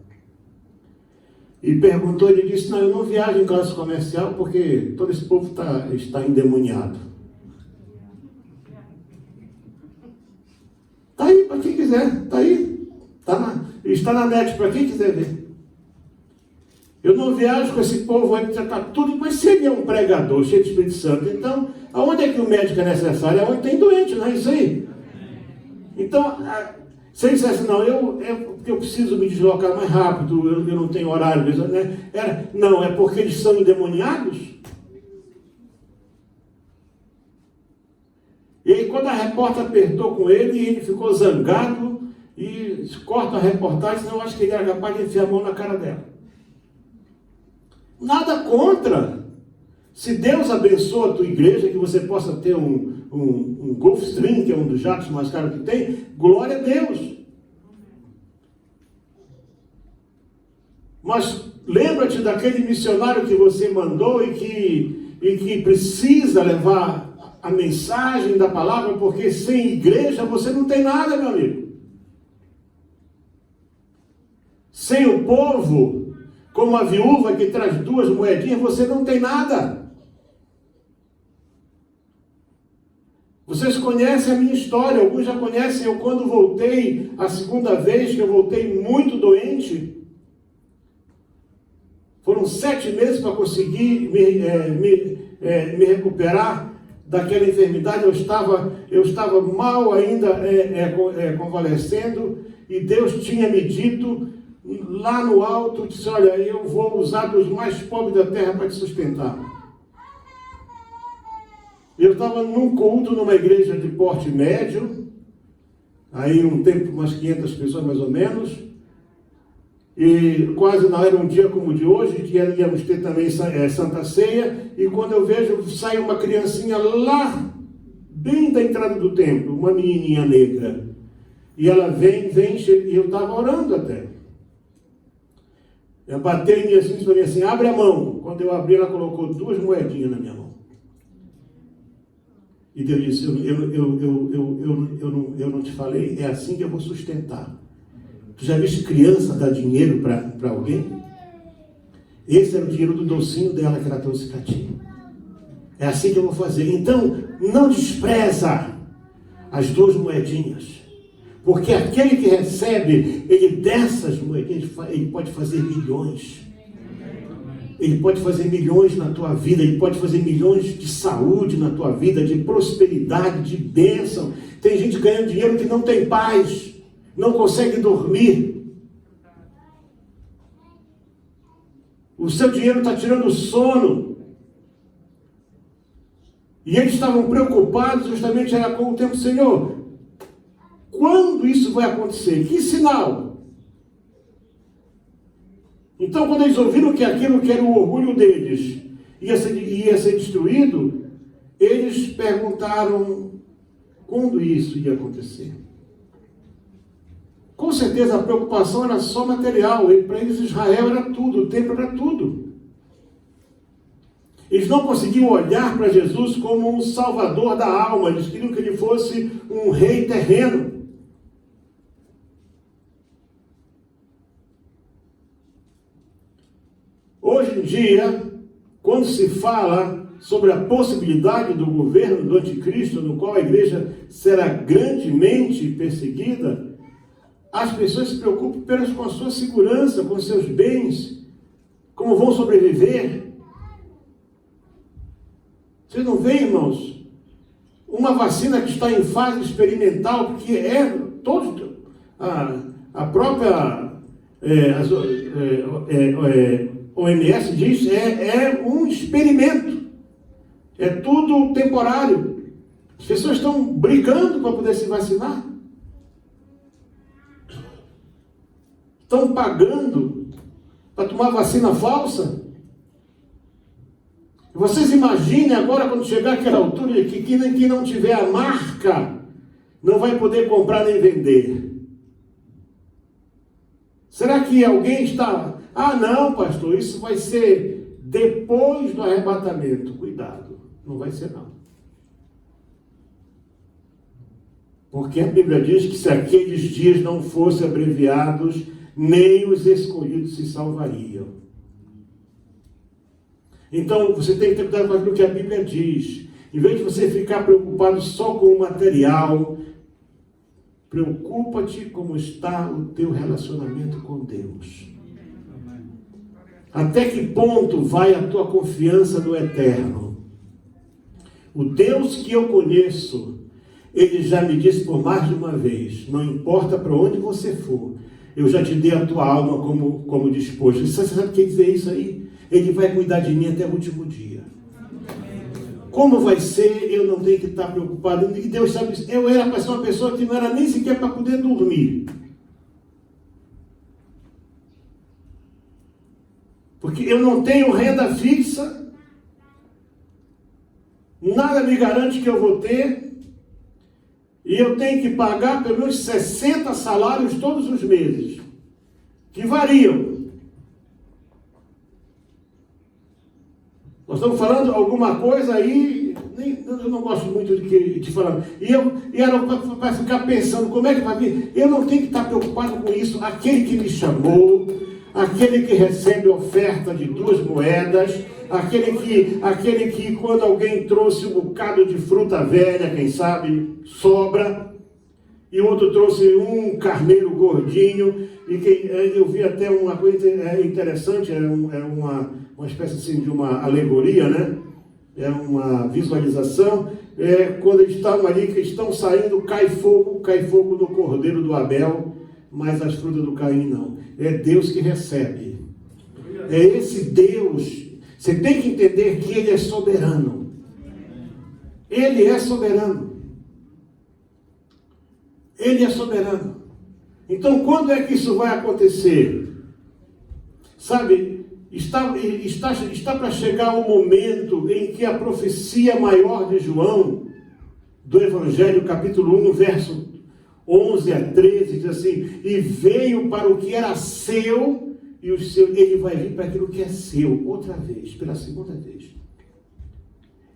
E perguntou, ele disse, não, eu não viajo em classe comercial porque todo esse povo está endemoniado. Está aí, para quem quiser, está aí, está na net, para quem quiser ver. Eu não viajo com esse povo, vai tratar tudo, mas se ele é um pregador cheio de Espírito Santo, então, aonde é que o médico é necessário? Aonde tem doente, não é isso aí? Então, se ele dissesse, não, eu preciso me deslocar mais rápido, eu não tenho horário, né? Não, é porque eles são endemoniados? E aí, quando a repórter apertou com ele ficou zangado, e corta a reportagem, senão eu acho que ele era capaz de enfiar a mão na cara dela. Nada contra. Se Deus abençoa a tua igreja, que você possa ter um Gulfstream, que é um dos jatos mais caros que tem, glória a Deus. Mas lembra-te daquele missionário que você mandou e que precisa levar a mensagem da palavra, porque sem igreja você não tem nada, meu amigo. Sem o povo, como a viúva que traz 2 moedinhas, você não tem nada. Vocês conhecem a minha história, alguns já conhecem. Eu, quando voltei, a segunda vez que eu voltei muito doente, foram 7 meses para conseguir me recuperar daquela enfermidade. Eu estava mal ainda convalescendo, e Deus tinha me dito lá no alto, disse, olha, eu vou usar dos mais pobres da terra para te sustentar. Eu estava num culto numa igreja de porte médio, aí um tempo umas 500 pessoas mais ou menos, e quase não era um dia como o de hoje, que íamos ter também Santa Ceia, e quando eu vejo, sai uma criancinha lá, bem da entrada do templo, uma menininha negra, e ela vem, e eu estava orando até. Ela bateu em mim assim, e falei assim, abre a mão. Quando eu abri, ela colocou 2 moedinhas na minha mão. E Deus disse, eu não te falei, é assim que eu vou sustentar. Tu já viste criança dar dinheiro para alguém? Esse era o dinheiro do docinho dela que ela trouxe para ti. É assim que eu vou fazer. Então, não despreza as 2 moedinhas. Porque aquele que recebe, ele dessas moedinhas, ele pode fazer milhões. Ele pode fazer milhões na tua vida, ele pode fazer milhões de saúde na tua vida, de prosperidade, de bênção. Tem gente ganhando dinheiro que não tem paz, não consegue dormir. O seu dinheiro está tirando o sono. E eles estavam preocupados justamente era com o tempo, Senhor, quando isso vai acontecer? Que sinal? Então, quando eles ouviram que aquilo que era o orgulho deles ia ser destruído, eles perguntaram quando isso ia acontecer. Com certeza a preocupação era só material, e para eles Israel era tudo, o templo era tudo. Eles não conseguiam olhar para Jesus como um salvador da alma, eles queriam que ele fosse um rei terreno. Hoje em dia, quando se fala sobre a possibilidade do governo do anticristo, no qual a igreja será grandemente perseguida, as pessoas se preocupam apenas com a sua segurança, com os seus bens, como vão sobreviver. Vocês não veem, irmãos? Uma vacina que está em fase experimental, porque a própria OMS diz é um experimento. É tudo temporário. As pessoas estão brigando para poder se vacinar. Estão pagando para tomar vacina falsa. Vocês imaginem agora, quando chegar aquela altura, que quem não tiver a marca não vai poder comprar nem vender. Será que alguém está... Ah, não, pastor, isso vai ser depois do arrebatamento. Cuidado, não vai ser não. Porque a Bíblia diz que se aqueles dias não fossem abreviados, nem os escolhidos se salvariam. Então, você tem que ter cuidado com aquilo que a Bíblia diz. Em vez de você ficar preocupado só com o material, preocupa-te como está o teu relacionamento com Deus. Até que ponto vai a tua confiança no eterno? O Deus que eu conheço, ele já me disse por mais de uma vez, não importa para onde você for, eu já te dei a tua alma como disposto. Você sabe o que quer dizer isso aí? Ele vai cuidar de mim até o último dia. Como vai ser, eu não tenho que estar preocupado. E Deus sabe isso. Eu era para ser uma pessoa que não era nem sequer para poder dormir. Porque eu não tenho renda fixa. Nada me garante que eu vou ter. E eu tenho que pagar pelo menos 60 salários todos os meses. Que variam. Nós estamos falando alguma coisa aí, eu não gosto muito de falar. E era para ficar pensando, como é que vai vir? Eu não tenho que estar preocupado com isso. Aquele que me chamou, aquele que recebe oferta de 2 moedas, aquele que quando alguém trouxe um bocado de fruta velha, quem sabe, sobra, e o outro trouxe um carneiro gordinho, eu vi até uma coisa interessante, era uma espécie assim, de uma alegoria, né? É uma visualização, quando eles estavam ali, que estão saindo, cai fogo no cordeiro do Abel, mas as frutas do Caim não. É Deus que recebe. É esse Deus. Você tem que entender que Ele é soberano. Ele é soberano. Ele é soberano. Então, quando é que isso vai acontecer? Sabe, está para chegar o momento em que a profecia maior de João, do Evangelho, capítulo 1, verso 11 a 13, diz assim: e veio para o que era seu, e o seu, ele vai vir para aquilo que é seu, outra vez, pela segunda vez.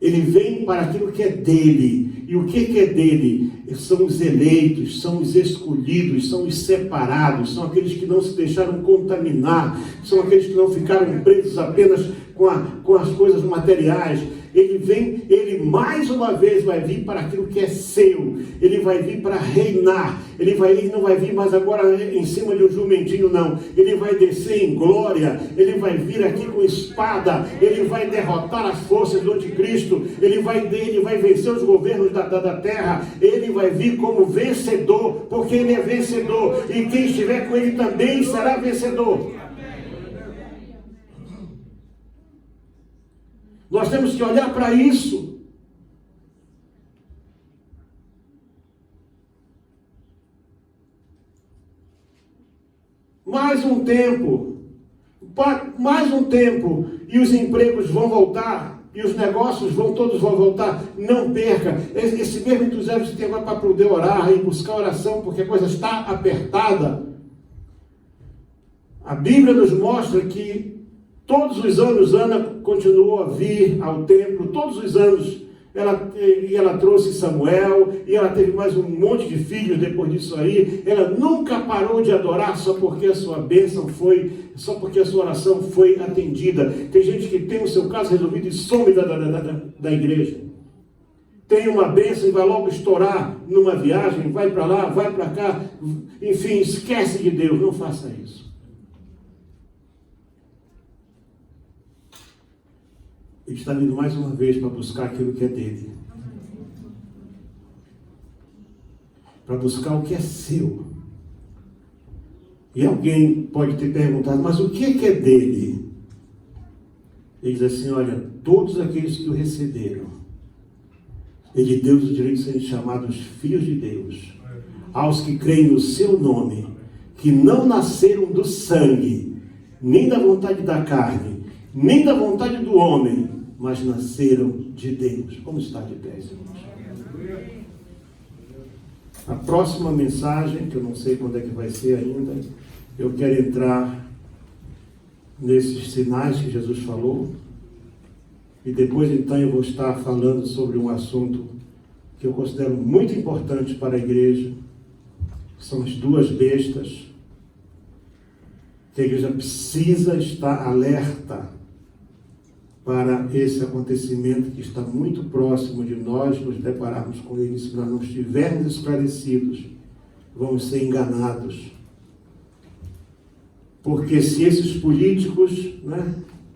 Ele vem para aquilo que é dele. E o que é dele? São os eleitos, são os escolhidos, são os separados, são aqueles que não se deixaram contaminar, são aqueles que não ficaram presos apenas com as coisas materiais. Ele vem, ele mais uma vez vai vir para aquilo que é seu. Ele vai vir para reinar. Ele não vai vir mais agora em cima de um jumentinho, não. Ele vai descer em glória. Ele vai vir aqui com espada. Ele vai derrotar as forças do anticristo. Ele vai vencer os governos da terra. Ele vai vir como vencedor, porque ele é vencedor. E quem estiver com ele também será vencedor. Nós temos que olhar para isso. Mais um tempo, e os empregos vão voltar, e os negócios todos vão voltar. Não perca esse mesmo entusiasmo que você tem para poder orar e buscar oração, porque a coisa está apertada. A Bíblia nos mostra que todos os anos Ana continuou a vir ao templo, todos os anos ela trouxe Samuel, e ela teve mais um monte de filhos depois disso aí. Ela nunca parou de adorar só porque a sua bênção só porque a sua oração foi atendida. Tem gente que tem o seu caso resolvido e some da igreja. Tem uma bênção e vai logo estourar numa viagem, vai para lá, vai para cá, enfim, esquece de Deus. Não faça isso. Ele está vindo mais uma vez para buscar aquilo que é dele. Para buscar o que é seu. E alguém pode ter perguntado, mas o que é dele? Ele diz assim, olha, todos aqueles que o receberam, ele deu o direito de serem chamados filhos de Deus. Aos que creem no seu nome, que não nasceram do sangue, nem da vontade da carne, nem da vontade do homem, mas nasceram de Deus. Vamos estar de pé, irmãos. A próxima mensagem, que eu não sei quando é que vai ser ainda, eu quero entrar nesses sinais que Jesus falou, e depois então eu vou estar falando sobre um assunto que eu considero muito importante para a igreja, que são as duas bestas, que a igreja precisa estar alerta para esse acontecimento que está muito próximo de nós nos depararmos com ele. Se nós não estivermos esclarecidos, vamos ser enganados. Porque se esses políticos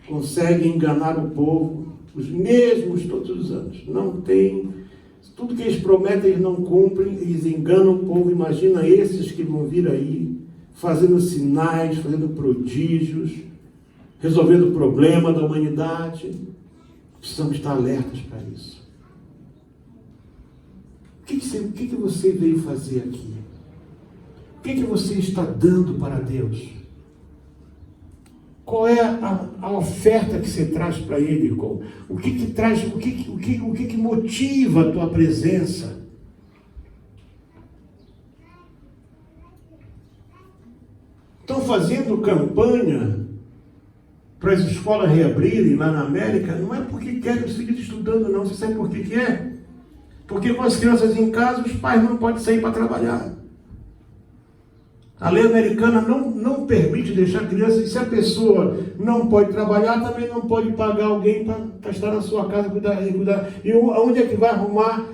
conseguem enganar o povo, os mesmos todos os anos, não tem, tudo que eles prometem eles não cumprem, eles enganam o povo. Imagina esses que vão vir aí, fazendo sinais, fazendo prodígios, resolvendo o problema da humanidade. Precisamos estar alertas para isso. O que você veio fazer aqui? O que você está dando para Deus? Qual é a oferta que você traz para Ele? O que motiva a tua presença? Estão fazendo campanha para as escolas reabrirem lá na América, não é porque querem os filhos estudando, não. Você sabe por que é? Porque com as crianças em casa, os pais não podem sair para trabalhar. A lei americana não permite deixar crianças, e se a pessoa não pode trabalhar, também não pode pagar alguém para estar na sua casa, cuidar. E onde é que vai arrumar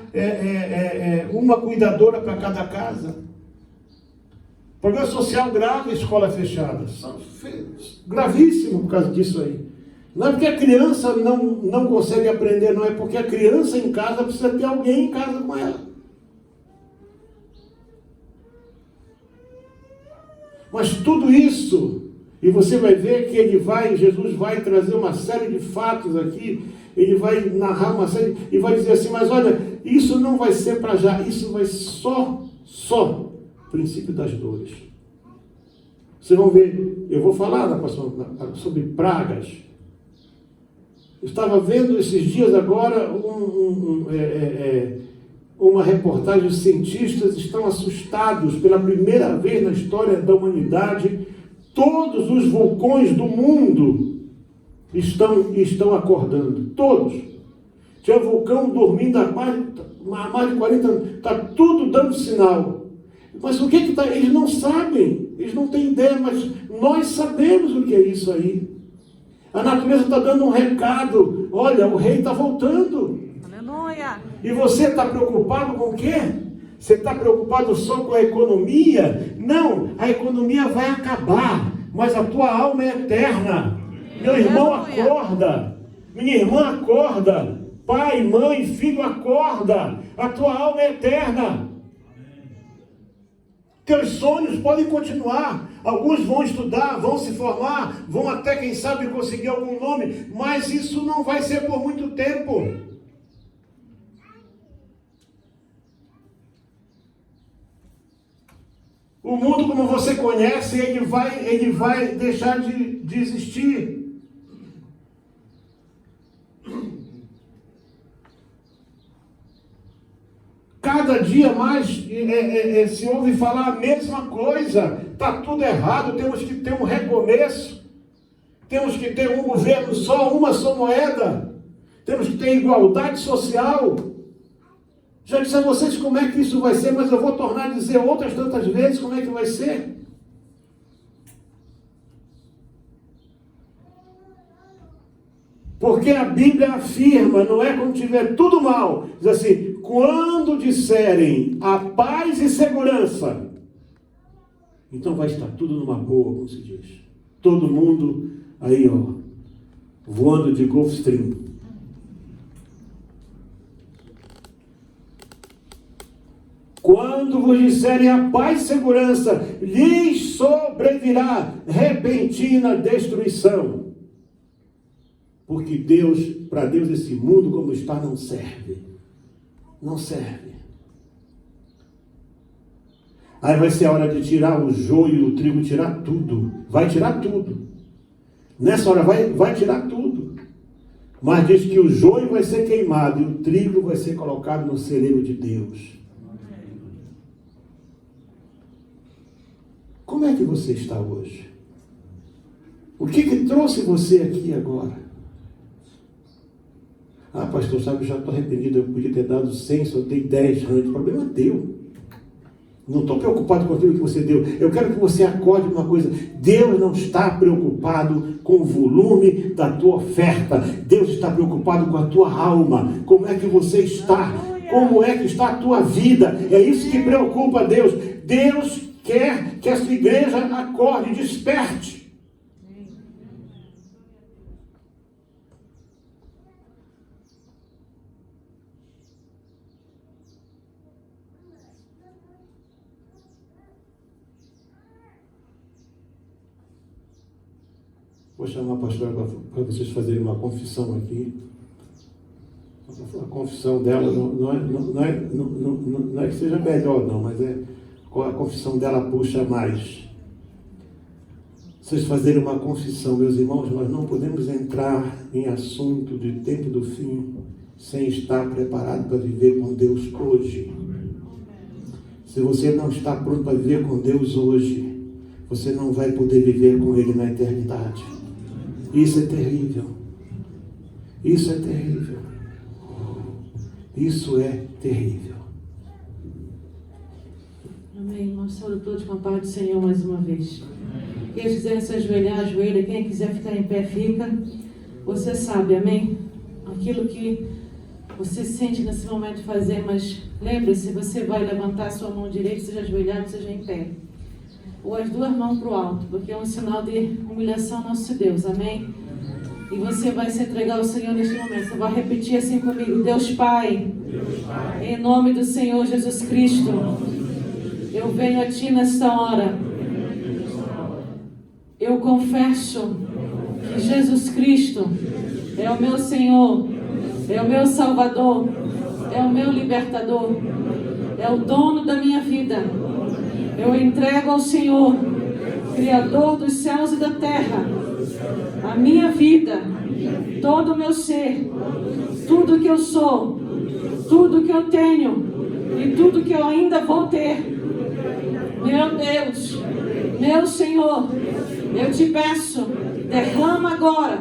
uma cuidadora para cada casa? Problema social grave, escola fechada. Gravíssimo por causa disso aí. Não é porque a criança não consegue aprender, não. É porque a criança em casa precisa ter alguém em casa com ela. Mas tudo isso E você vai ver que Jesus vai trazer uma série de fatos aqui, ele vai narrar uma série, e vai dizer assim, mas olha, isso não vai ser para já, isso vai só princípio das dores. Vocês vão ver, eu vou falar sobre pragas. Eu estava vendo esses dias agora uma reportagem, os cientistas estão assustados pela primeira vez na história da humanidade, todos os vulcões do mundo estão acordando, todos. Tinha vulcão dormindo há mais de 40 anos, está tudo dando sinal. Mas o que está? Eles não sabem, eles não têm ideia, mas nós sabemos o que é isso aí. A natureza está dando um recado, olha, o rei está voltando. Aleluia! E você está preocupado com o quê? Você está preocupado só com a economia? Não, a economia vai acabar, mas a tua alma é eterna. Meu irmão, acorda. Minha irmã, acorda. Pai, mãe, filho, acorda. A tua alma é eterna. Teus sonhos podem continuar. Alguns vão estudar, vão se formar, vão até, quem sabe, conseguir algum nome, mas isso não vai ser por muito tempo. O mundo como você conhece, ele vai deixar de existir. Cada dia mais se ouve falar a mesma coisa. Está tudo errado, temos que ter um recomeço. Temos que ter um governo só, uma só moeda. Temos que ter igualdade social. Já disse a vocês como é que isso vai ser, mas eu vou tornar a dizer outras tantas vezes como é que vai ser. Porque a Bíblia afirma, não é quando tiver tudo mal, diz assim, quando disserem a paz e segurança, então vai estar tudo numa boa, como se diz. Todo mundo aí, ó, voando de Gulfstream. Quando vos disserem a paz e segurança, lhes sobrevirá repentina destruição. Porque para Deus esse mundo como está não serve. Não serve. Aí vai ser a hora de tirar o joio e o trigo, tirar tudo. Vai tirar tudo. Nessa hora vai tirar tudo. Mas diz que o joio vai ser queimado e o trigo vai ser colocado no celeiro de Deus. Como é que você está hoje? O que trouxe você aqui agora? Ah, pastor, sabe, eu já estou arrependido, eu podia ter dado 100, só dei 10 antes. O problema é teu. Não estou preocupado com aquilo que você deu. Eu quero que você acorde uma coisa. Deus não está preocupado com o volume da tua oferta. Deus está preocupado com a tua alma. Como é que você está? Como é que está a tua vida? É isso que preocupa a Deus. Deus quer que essa igreja acorde, desperte. Vou chamar a pastora para vocês fazerem uma confissão aqui. A confissão dela não é que seja melhor, não, mas a confissão dela puxa mais. Vocês fazerem uma confissão, meus irmãos, nós não podemos entrar em assunto de tempo do fim sem estar preparado para viver com Deus hoje. Se você não está pronto para viver com Deus hoje, você não vai poder viver com Ele na eternidade. Isso é terrível. Isso é terrível. Isso é terrível. Amém. Nós saúdamos todos com a paz do Senhor mais uma vez. Quem quiser se ajoelhar, ajoelha. Quem quiser ficar em pé, fica. Você sabe, amém? Aquilo que você sente nesse momento fazer, mas lembre-se, você vai levantar sua mão direita, seja ajoelhado, seja em pé. Ou as duas mãos para o alto, porque é um sinal de humilhação ao nosso Deus, amém? E você vai se entregar ao Senhor neste momento. Você vai repetir assim comigo: Deus Pai, em nome do Senhor Jesus Cristo, eu venho a Ti nesta hora, Eu confesso que Jesus Cristo é o meu Senhor, é o meu Salvador, é o meu libertador, é o dono da minha vida. Eu entrego ao Senhor, Criador dos céus e da terra, a minha vida, todo o meu ser, tudo que eu sou, tudo que eu tenho e tudo que eu ainda vou ter. Meu Deus, meu Senhor, eu te peço, derrama agora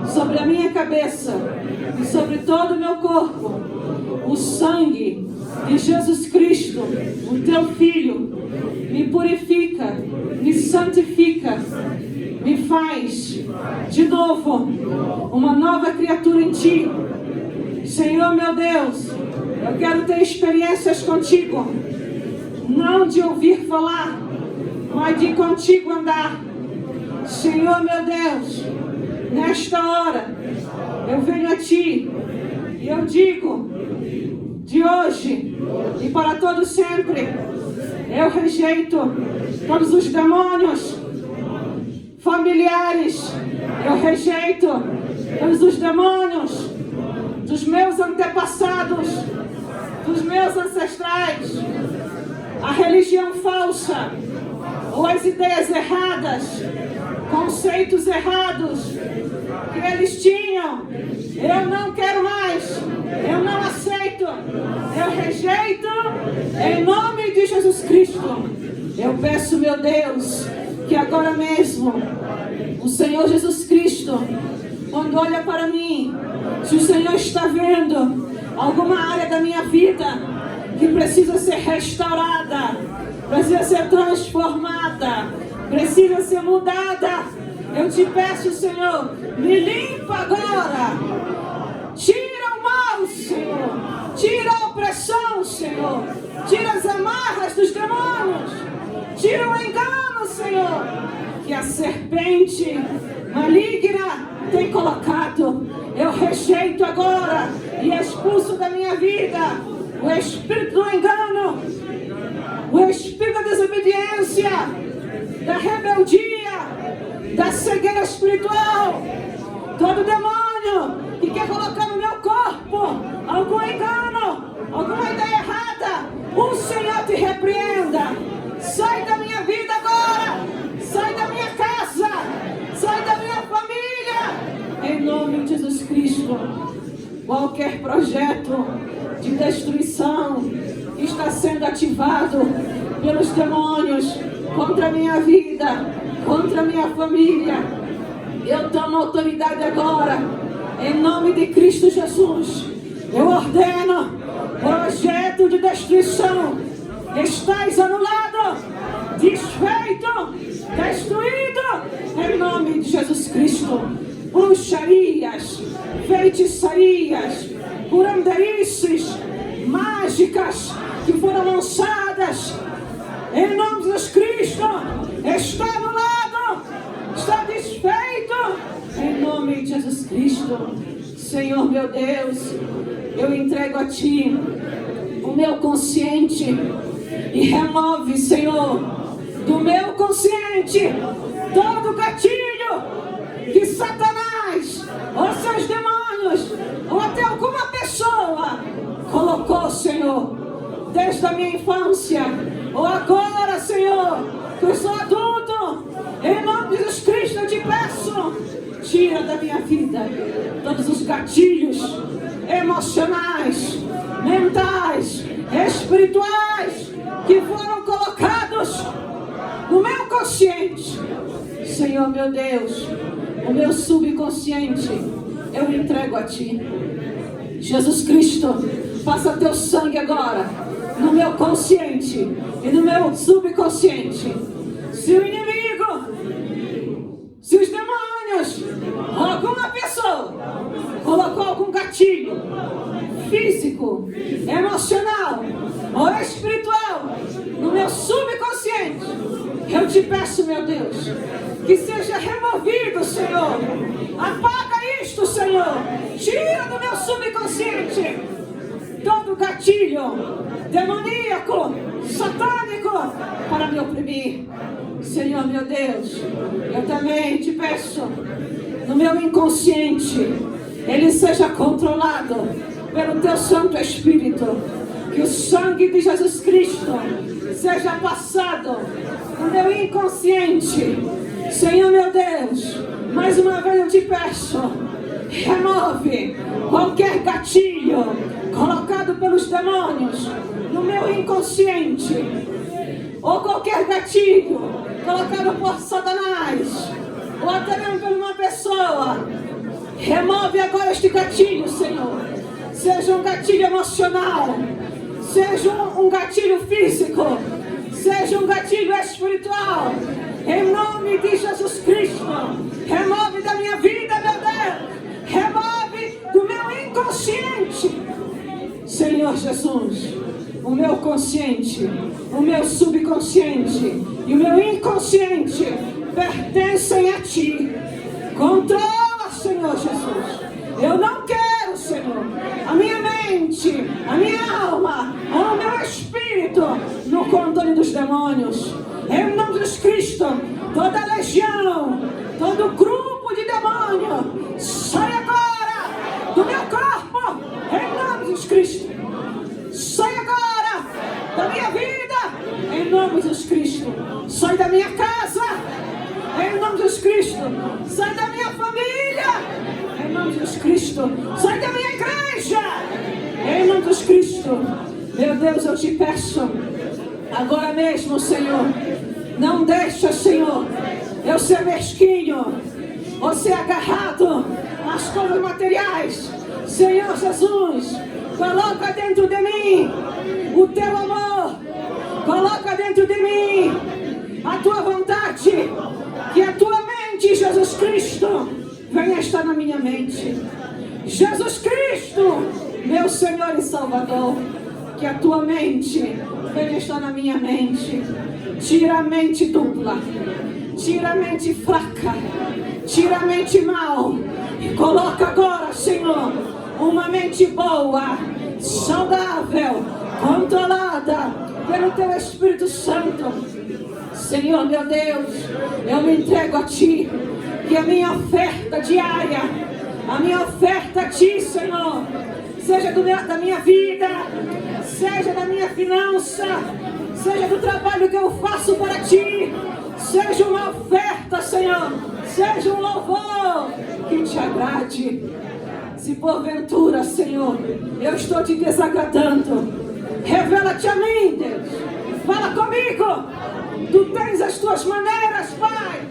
sobre a minha cabeça e sobre todo o meu corpo o sangue de Jesus Cristo, o teu Filho. Me purifica, me santifica, me faz de novo uma nova criatura em ti. Senhor meu Deus, eu quero ter experiências contigo, não de ouvir falar, mas de contigo andar. Senhor meu Deus, nesta hora eu venho a ti e eu digo, de hoje e para todo sempre, eu rejeito todos os demônios familiares, eu rejeito todos os demônios dos meus antepassados, dos meus ancestrais, a religião falsa, ou as ideias erradas, conceitos errados que eles tinham. Eu não quero mais, eu não aceito, eu rejeito em nome de Jesus Cristo. Eu peço, meu Deus, que agora mesmo o Senhor Jesus Cristo, quando olha para mim, se o Senhor está vendo alguma área da minha vida que precisa ser restaurada, precisa ser transformada, precisa ser mudada, eu te peço, Senhor, me limpa agora. Tira o mal, Senhor. Tira a opressão, Senhor. Tira as amarras dos demônios. Tira o engano, Senhor, que a serpente maligna tem colocado. Eu rejeito agora e expulso da minha vida o espírito do engano, o espírito da desobediência, da rebeldia, da cegueira espiritual. Todo demônio que quer colocar no meu corpo algum engano, alguma ideia errada, o Senhor te repreenda. Sai da minha vida agora, sai da minha casa, sai da minha família, em nome de Jesus Cristo. Qualquer projeto de destruição está sendo ativado pelos demônios contra a minha vida, contra a minha família. Eu tomo autoridade agora, em nome de Cristo Jesus. Eu ordeno, projeto de destruição, estais anulado, desfeito, destruído, em nome de Jesus Cristo. Bruxarias, feitiçarias, curanderices, mágicas que foram lançadas, em nome de Jesus Cristo, está anulado, está desfeito, em nome de Jesus Cristo. Senhor meu Deus, eu entrego a Ti o meu consciente e remove, Senhor, do meu consciente todo gatilho que Satanás, ou seus demônios, ou até alguma pessoa colocou, Senhor, desde a minha infância, ou agora, Senhor, que eu sou adulto, em nome de Jesus Cristo eu te peço, tira da minha vida todos os gatilhos emocionais, mentais, espirituais que foram colocados no meu consciente. Senhor meu Deus, o meu subconsciente eu entrego a Ti. Jesus Cristo, passa Teu sangue agora no meu consciente e no meu subconsciente. Se o inimigo, se os demônios, alguma pessoa colocou algum gatilho físico, emocional ou espiritual no meu subconsciente, eu te peço, meu Deus, que seja removido, Senhor. Apaga isto, Senhor. Tira do meu subconsciente todo gatilho demoníaco, satânico, inimigo para me oprimir. Senhor meu Deus, eu também te peço, no meu inconsciente, ele seja controlado pelo teu Santo Espírito. Que o sangue de Jesus Cristo seja passado no meu inconsciente. Senhor meu Deus, mais uma vez eu te peço, remove qualquer gatilho colocado pelos demônios no meu inconsciente, ou qualquer gatilho colocado por Satanás, ou até mesmo por uma pessoa. Remove agora este gatilho, Senhor. Seja um gatilho emocional, seja um gatilho físico, seja um gatilho espiritual. Em nome de Jesus Cristo, remove da minha vida, meu Deus. Remove do meu inconsciente. Senhor Jesus, o meu consciente, o meu subconsciente e o meu inconsciente pertencem a Ti. Controla, Senhor Jesus. Eu não quero, Senhor, a minha mente, a minha alma, o meu espírito no controle dos demônios. Em nome de Jesus Cristo, toda legião, todo grupo de demônio, sai agora do meu corpo. Em nome de Jesus Cristo. Sai agora da minha vida. Em nome de Jesus Cristo. Sai da minha casa. Em nome de Jesus Cristo. Sai da minha família. Em nome de Jesus Cristo. Sai da minha igreja. Em nome de Jesus Cristo. Meu Deus, eu te peço, agora mesmo, Senhor, não deixa, Senhor, eu ser mesquinho, ou ser agarrado às coisas materiais. Senhor Jesus, coloca dentro de mim o teu amor. Coloca dentro de mim a tua vontade. Que a tua mente, Jesus Cristo, venha estar na minha mente. Jesus Cristo, meu Senhor e Salvador, que a tua mente venha estar na minha mente. Tira a mente dupla, tira a mente fraca, tira a mente mal e coloca agora, Senhor, uma mente boa, saudável, controlada pelo teu Espírito Santo. Senhor meu Deus, eu me entrego a Ti, que a minha oferta diária, a minha oferta a Ti, Senhor, seja da minha vida, seja da minha finança, seja do trabalho que eu faço para Ti, seja uma oferta, Senhor, seja um louvor que Te agrade. Se porventura, Senhor, eu estou Te desagradando, revela-te a mim, Deus, fala comigo. Tu tens as Tuas maneiras, Pai,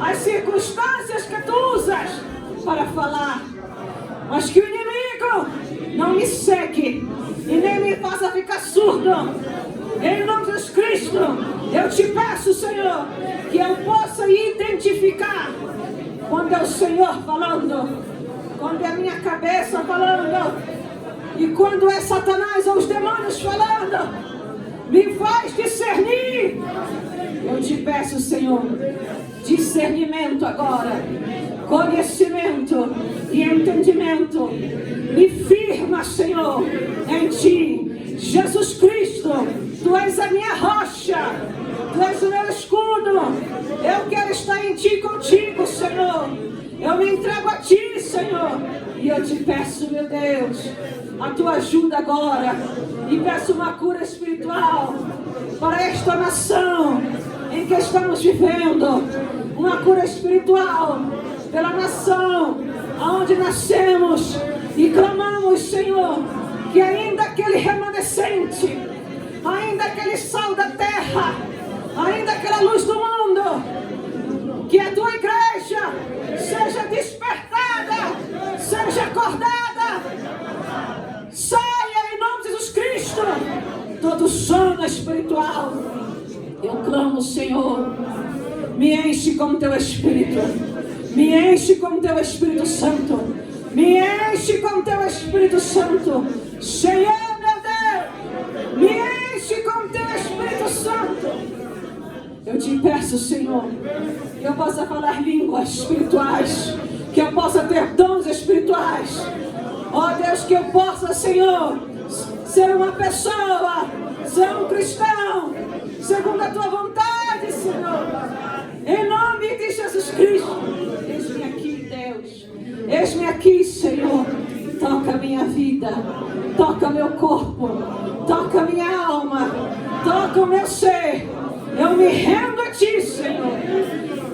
as circunstâncias que Tu usas para falar, mas que o inimigo não me seque e nem me faça ficar surdo. Em nome de Jesus Cristo, eu Te peço, Senhor, que eu possa identificar quando é o Senhor falando, quando é a minha cabeça falando, e quando é Satanás ou os demônios falando. Me faz discernir. Eu Te peço, Senhor, discernimento agora, conhecimento e entendimento. Me firma, Senhor, em Ti. Jesus Cristo, Tu és a minha rocha, Tu és o meu escudo. Eu quero estar em Ti, contigo, Senhor. Eu me entrego a Ti, Senhor. E eu Te peço, meu Deus, a Tua ajuda agora. E peço uma cura espiritual para esta nação em que estamos vivendo. Uma cura espiritual pela nação onde nascemos. E clamamos, Senhor, que ainda aquele remanescente, ainda aquele sal da terra, ainda aquela luz do mundo, que a Tua igreja seja despertada, seja acordada, saia em nome de Jesus Cristo todo sono espiritual. Eu clamo, Senhor, me enche com Teu Espírito, me enche com Teu Espírito Santo, me enche com Teu Espírito Santo, Senhor meu Deus, me enche com Teu Espírito Santo. Eu Te peço, Senhor, que eu possa falar línguas espirituais, que eu possa ter dons espirituais. Ó Deus, que eu possa, Senhor, ser uma pessoa, ser um cristão, segundo a tua vontade, Senhor. Em nome de Jesus Cristo. Eis-me aqui, Deus. Eis-me aqui, Senhor. Toca minha vida. Toca meu corpo. Toca minha alma. Toca o meu ser. Eu me rendo a ti, Senhor.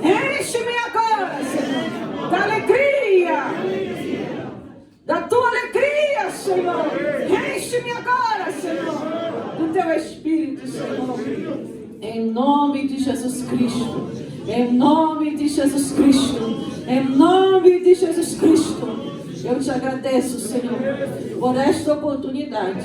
Enche-me agora, Senhor, da alegria. Da tua alegria, Senhor. Enche-me agora, Senhor, do teu Espírito, Senhor. Em nome de Jesus Cristo. Em nome de Jesus Cristo. Em nome de Jesus Cristo. Eu te agradeço, Senhor, por esta oportunidade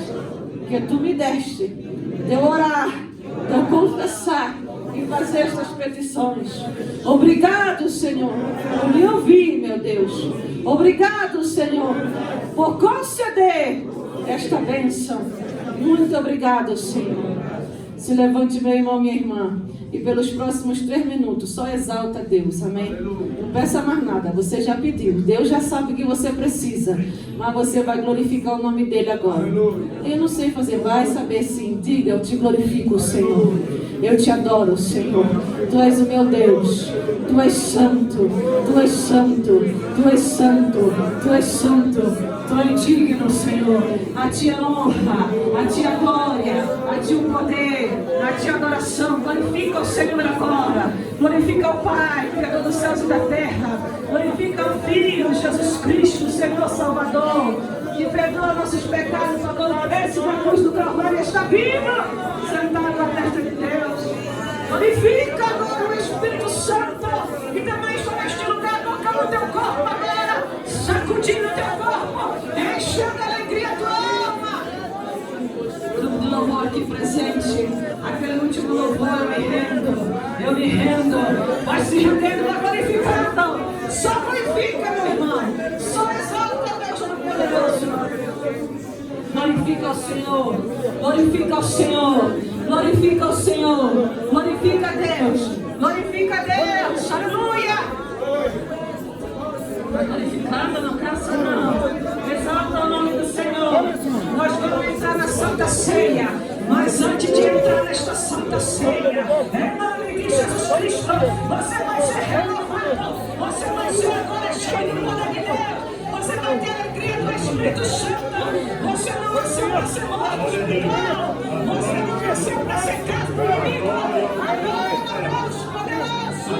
que tu me deste de orar, de confessar e fazer estas petições. Obrigado, Senhor, por me ouvir, meu Deus. Obrigado, Senhor, por conceder esta bênção. Muito obrigado, Senhor. Se levante, meu irmão, minha irmã, e pelos próximos 3 minutos só exalta a Deus, amém? Não peça mais nada, você já pediu, Deus já sabe o que você precisa, mas você vai glorificar o nome dele agora. Eu não sei fazer, vai saber sim. Diga: eu te glorifico, Senhor, eu te adoro, Senhor. Tu és o meu Deus, tu és santo, tu és santo, tu és santo, tu és santo. Tu és digno, Senhor. A ti a honra, a ti a glória, a ti o poder, a ti a adoração. Glorifica o Senhor agora. Glorifica o Pai, Criador dos céus e da terra. Glorifica o Filho, Jesus Cristo, Senhor Salvador, que perdoa nossos pecados, pagou o preço da cruz do Calvário e está vivo, sentado à destra de Deus. Glorifica agora o Espírito Santo, que também está neste lugar, tocando o teu corpo agora, sacudindo o teu corpo, enchendo a alegria a tua alma. Grupo de louvor aqui presente, aquele último louvor, eu me rendo, vai se rendendo, vai glorificando, só glorifica, meu irmão, só exalta Deus Todo-Poderoso. Glorifica o Senhor, glorifica o Senhor, glorifica o Senhor, glorifica a Deus, glorifica a Deus, aleluia. Vai glorificando, não cansa não, exalta o nome do Senhor. Nós vamos entrar na Santa Ceia, mas antes de entrar nesta Santa Ceia, em nome de Jesus Cristo, você vai ser renovado, você vai ser agora cheio do poder de Deus, você vai ter a alegria do Espírito Santo. Você não nasceu para ser morto espiritual. Você não nasceu para ser caso do inimigo. Agora, Deus poderoso.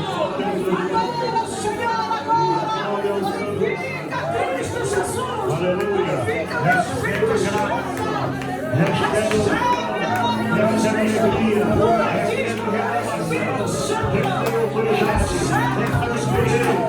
Agora, Senhor, agora. Glorifica Cristo Jesus. Glorifica o Espírito Santo. Recebe agora o Espírito Santo. O batismo do Espírito Santo. Recebe o Espírito.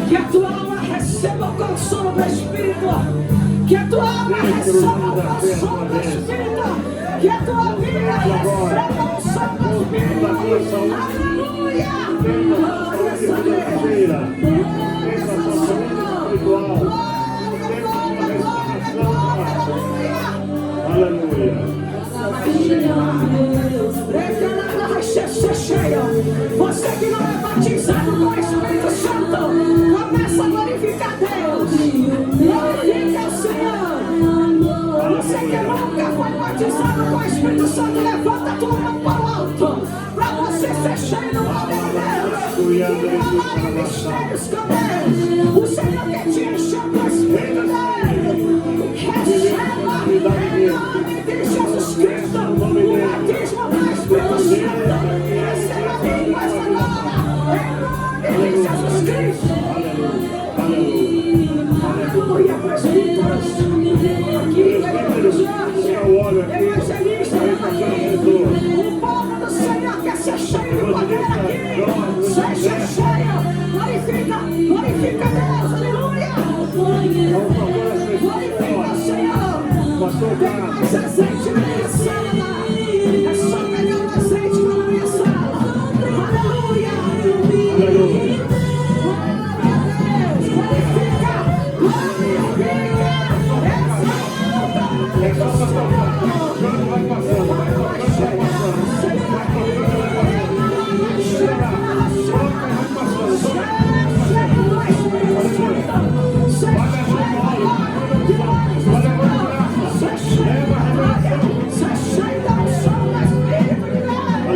Que a tua alma receba o consolo do Espírito. Que a tua alma receba o consolo do Espírito. Que a tua vida receba o consolo do Espírito. Aleluia! Glória a Deus! Aleluia! Você que não é batizado com o Espírito Santo, começa a glorificar Deus. Glorifica o Senhor. Você que nunca foi batizado com o Espírito Santo, levanta a tua mão para o alto, para você ser cheio do poder de Deus e derramar mistérios com Deus. O Senhor quer te encher do Espírito dele. Receba em nome de Jesus Cristo o batismo do Espírito Santo. Receba a vida agora em nome de Jesus Cristo. Pastor Tem mais azeite na minha sala. É só pegar o azeite na minha sala. Aleluia. Aleluia. Glorifica. É só para tocar. Quando vai passando, vai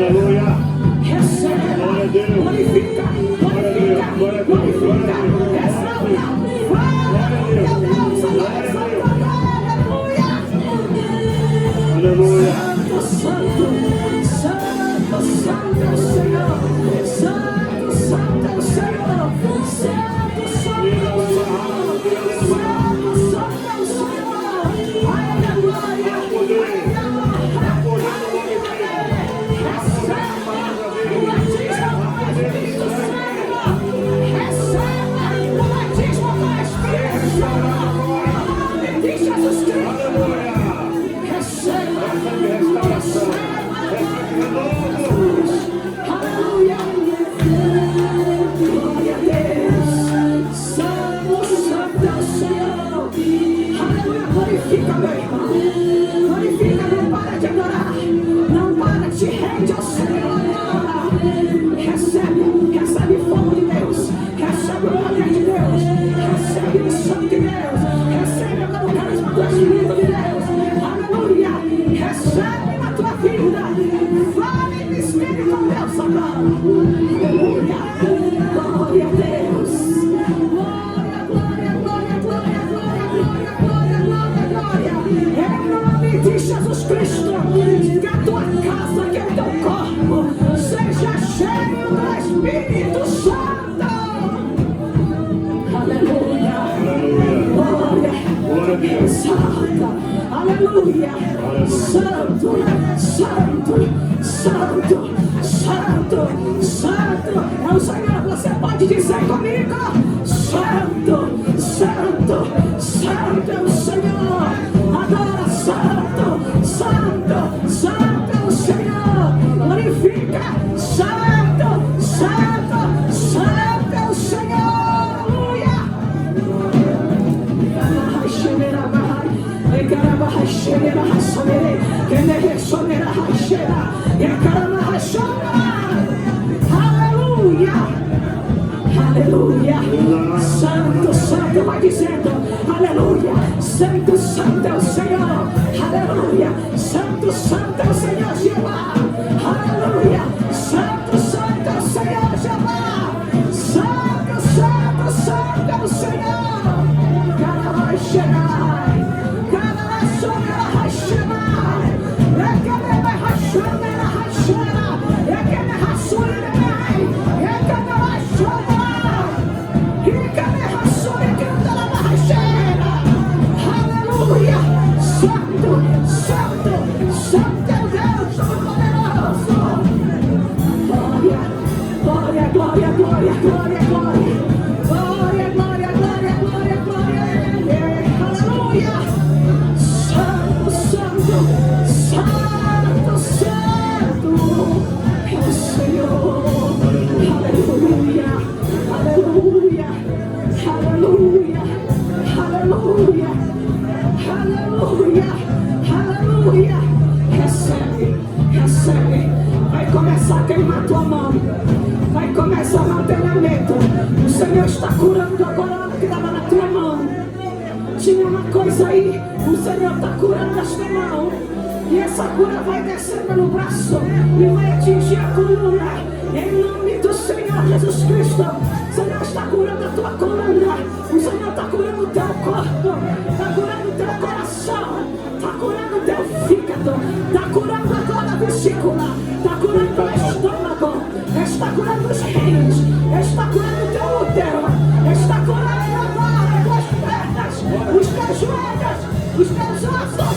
aleluia. Glória a Deus. Glorifica. Aleluia. Santo é o Senhor. Santo é o Senhor. Glorifica, meu irmão. Glorifica, não para de adorar. Não para, te rende ao Senhor. Recebe fogo de Deus. Recebe o poder de Deus. Recebe o sangue de Deus. Recebe o carisma do Espírito de Deus. Aleluia. Recebe na tua vida. Fale e esteja com Deus agora. Aleluia. Glória a Deus. De Jesus Cristo, que a tua casa, que o teu corpo seja cheio do Espírito Santo. Aleluia. Glória a Deus. Santo. Aleluia. Santo. É o Senhor, você pode dizer comigo. Santo é o Senhor. Adora. Santo é o Senhor. Glorifica. Santo é o Senhor. Aleluia. Aleluia. Santo, vai dizendo. Aleluia. Santo é o Senhor. Aleluia. Santo é o Senhor Jeová. Aleluia. Santo é o Senhor Jeová. Santo é o Senhor. Cara vai chegar. Cara vai chegar. Aleluia. Santo é o Deus Todo-Poderoso. Glória. Aleluia. Santo é o Senhor. Aleluia. Recebe. Vai começar a queimar tua mão. Vai começar o treinamento. O Senhor está curando agora o que estava na tua mão. Tinha uma coisa aí. O Senhor está curando esta mão. E essa cura vai descer pelo braço e vai atingir a coluna. Em nome do Senhor Jesus Cristo. O Senhor está curando a tua coluna. O Senhor está curando o teu corpo. Está curando o teu coração. Está curando o teu fígado. Está curando agora a vesícula. Está curando o estômago. Está curando os rins. Está curando o teu útero. Está curando agora as tuas pernas, os teus joelhos, os teus ossos.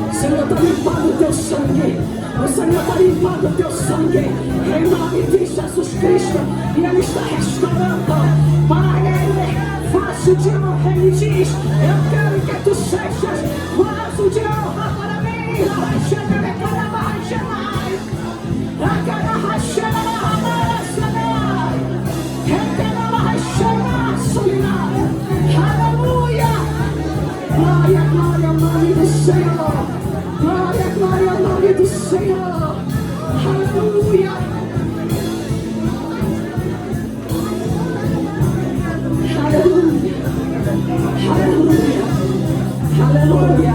O Senhor está limpando o teu sangue. O Senhor está limpando o teu sangue. Em nome de Jesus Cristo. E Ele está restaurando para Ele. vaso de honra. Ele diz: eu quero que tu sejas vaso de honra para mim. Aleluia! Glória, glória ao nome do Senhor. Glória, glória ao nome do Senhor. Aleluia! Aleluia! Aleluia! Aleluia!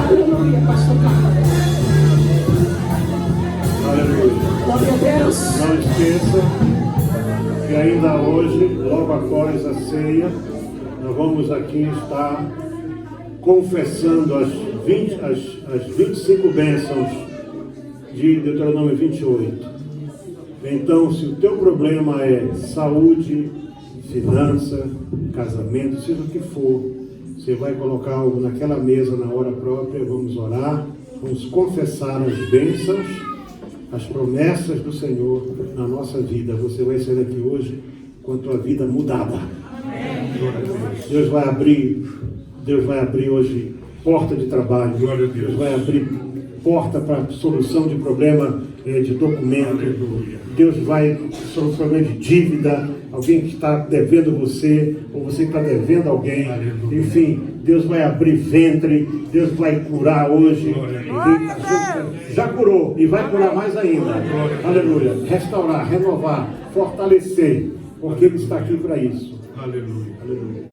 Aleluia, pastor Carlos. Aleluia. Glória a Deus. Não esqueça que ainda hoje, logo após a ceia, nós vamos aqui estar confessando as 25 bênçãos de Deuteronômio 28. Então, se o teu problema é saúde, finança, casamento, seja o que for, você vai colocar algo naquela mesa na hora própria, vamos orar, vamos confessar as bênçãos, as promessas do Senhor na nossa vida. Você vai sair daqui hoje com a tua vida mudada. Deus vai abrir hoje porta de trabalho. Deus vai abrir porta para solução de problema de documento. Deus vai solucionar problema de dívida, alguém que está devendo você, ou você que está devendo alguém. Enfim, Deus vai abrir ventre, Deus vai curar hoje. Já curou e vai curar mais ainda. Aleluia. Restaurar, renovar, fortalecer, porque Ele está aqui para isso. Aleluia. Aleluia.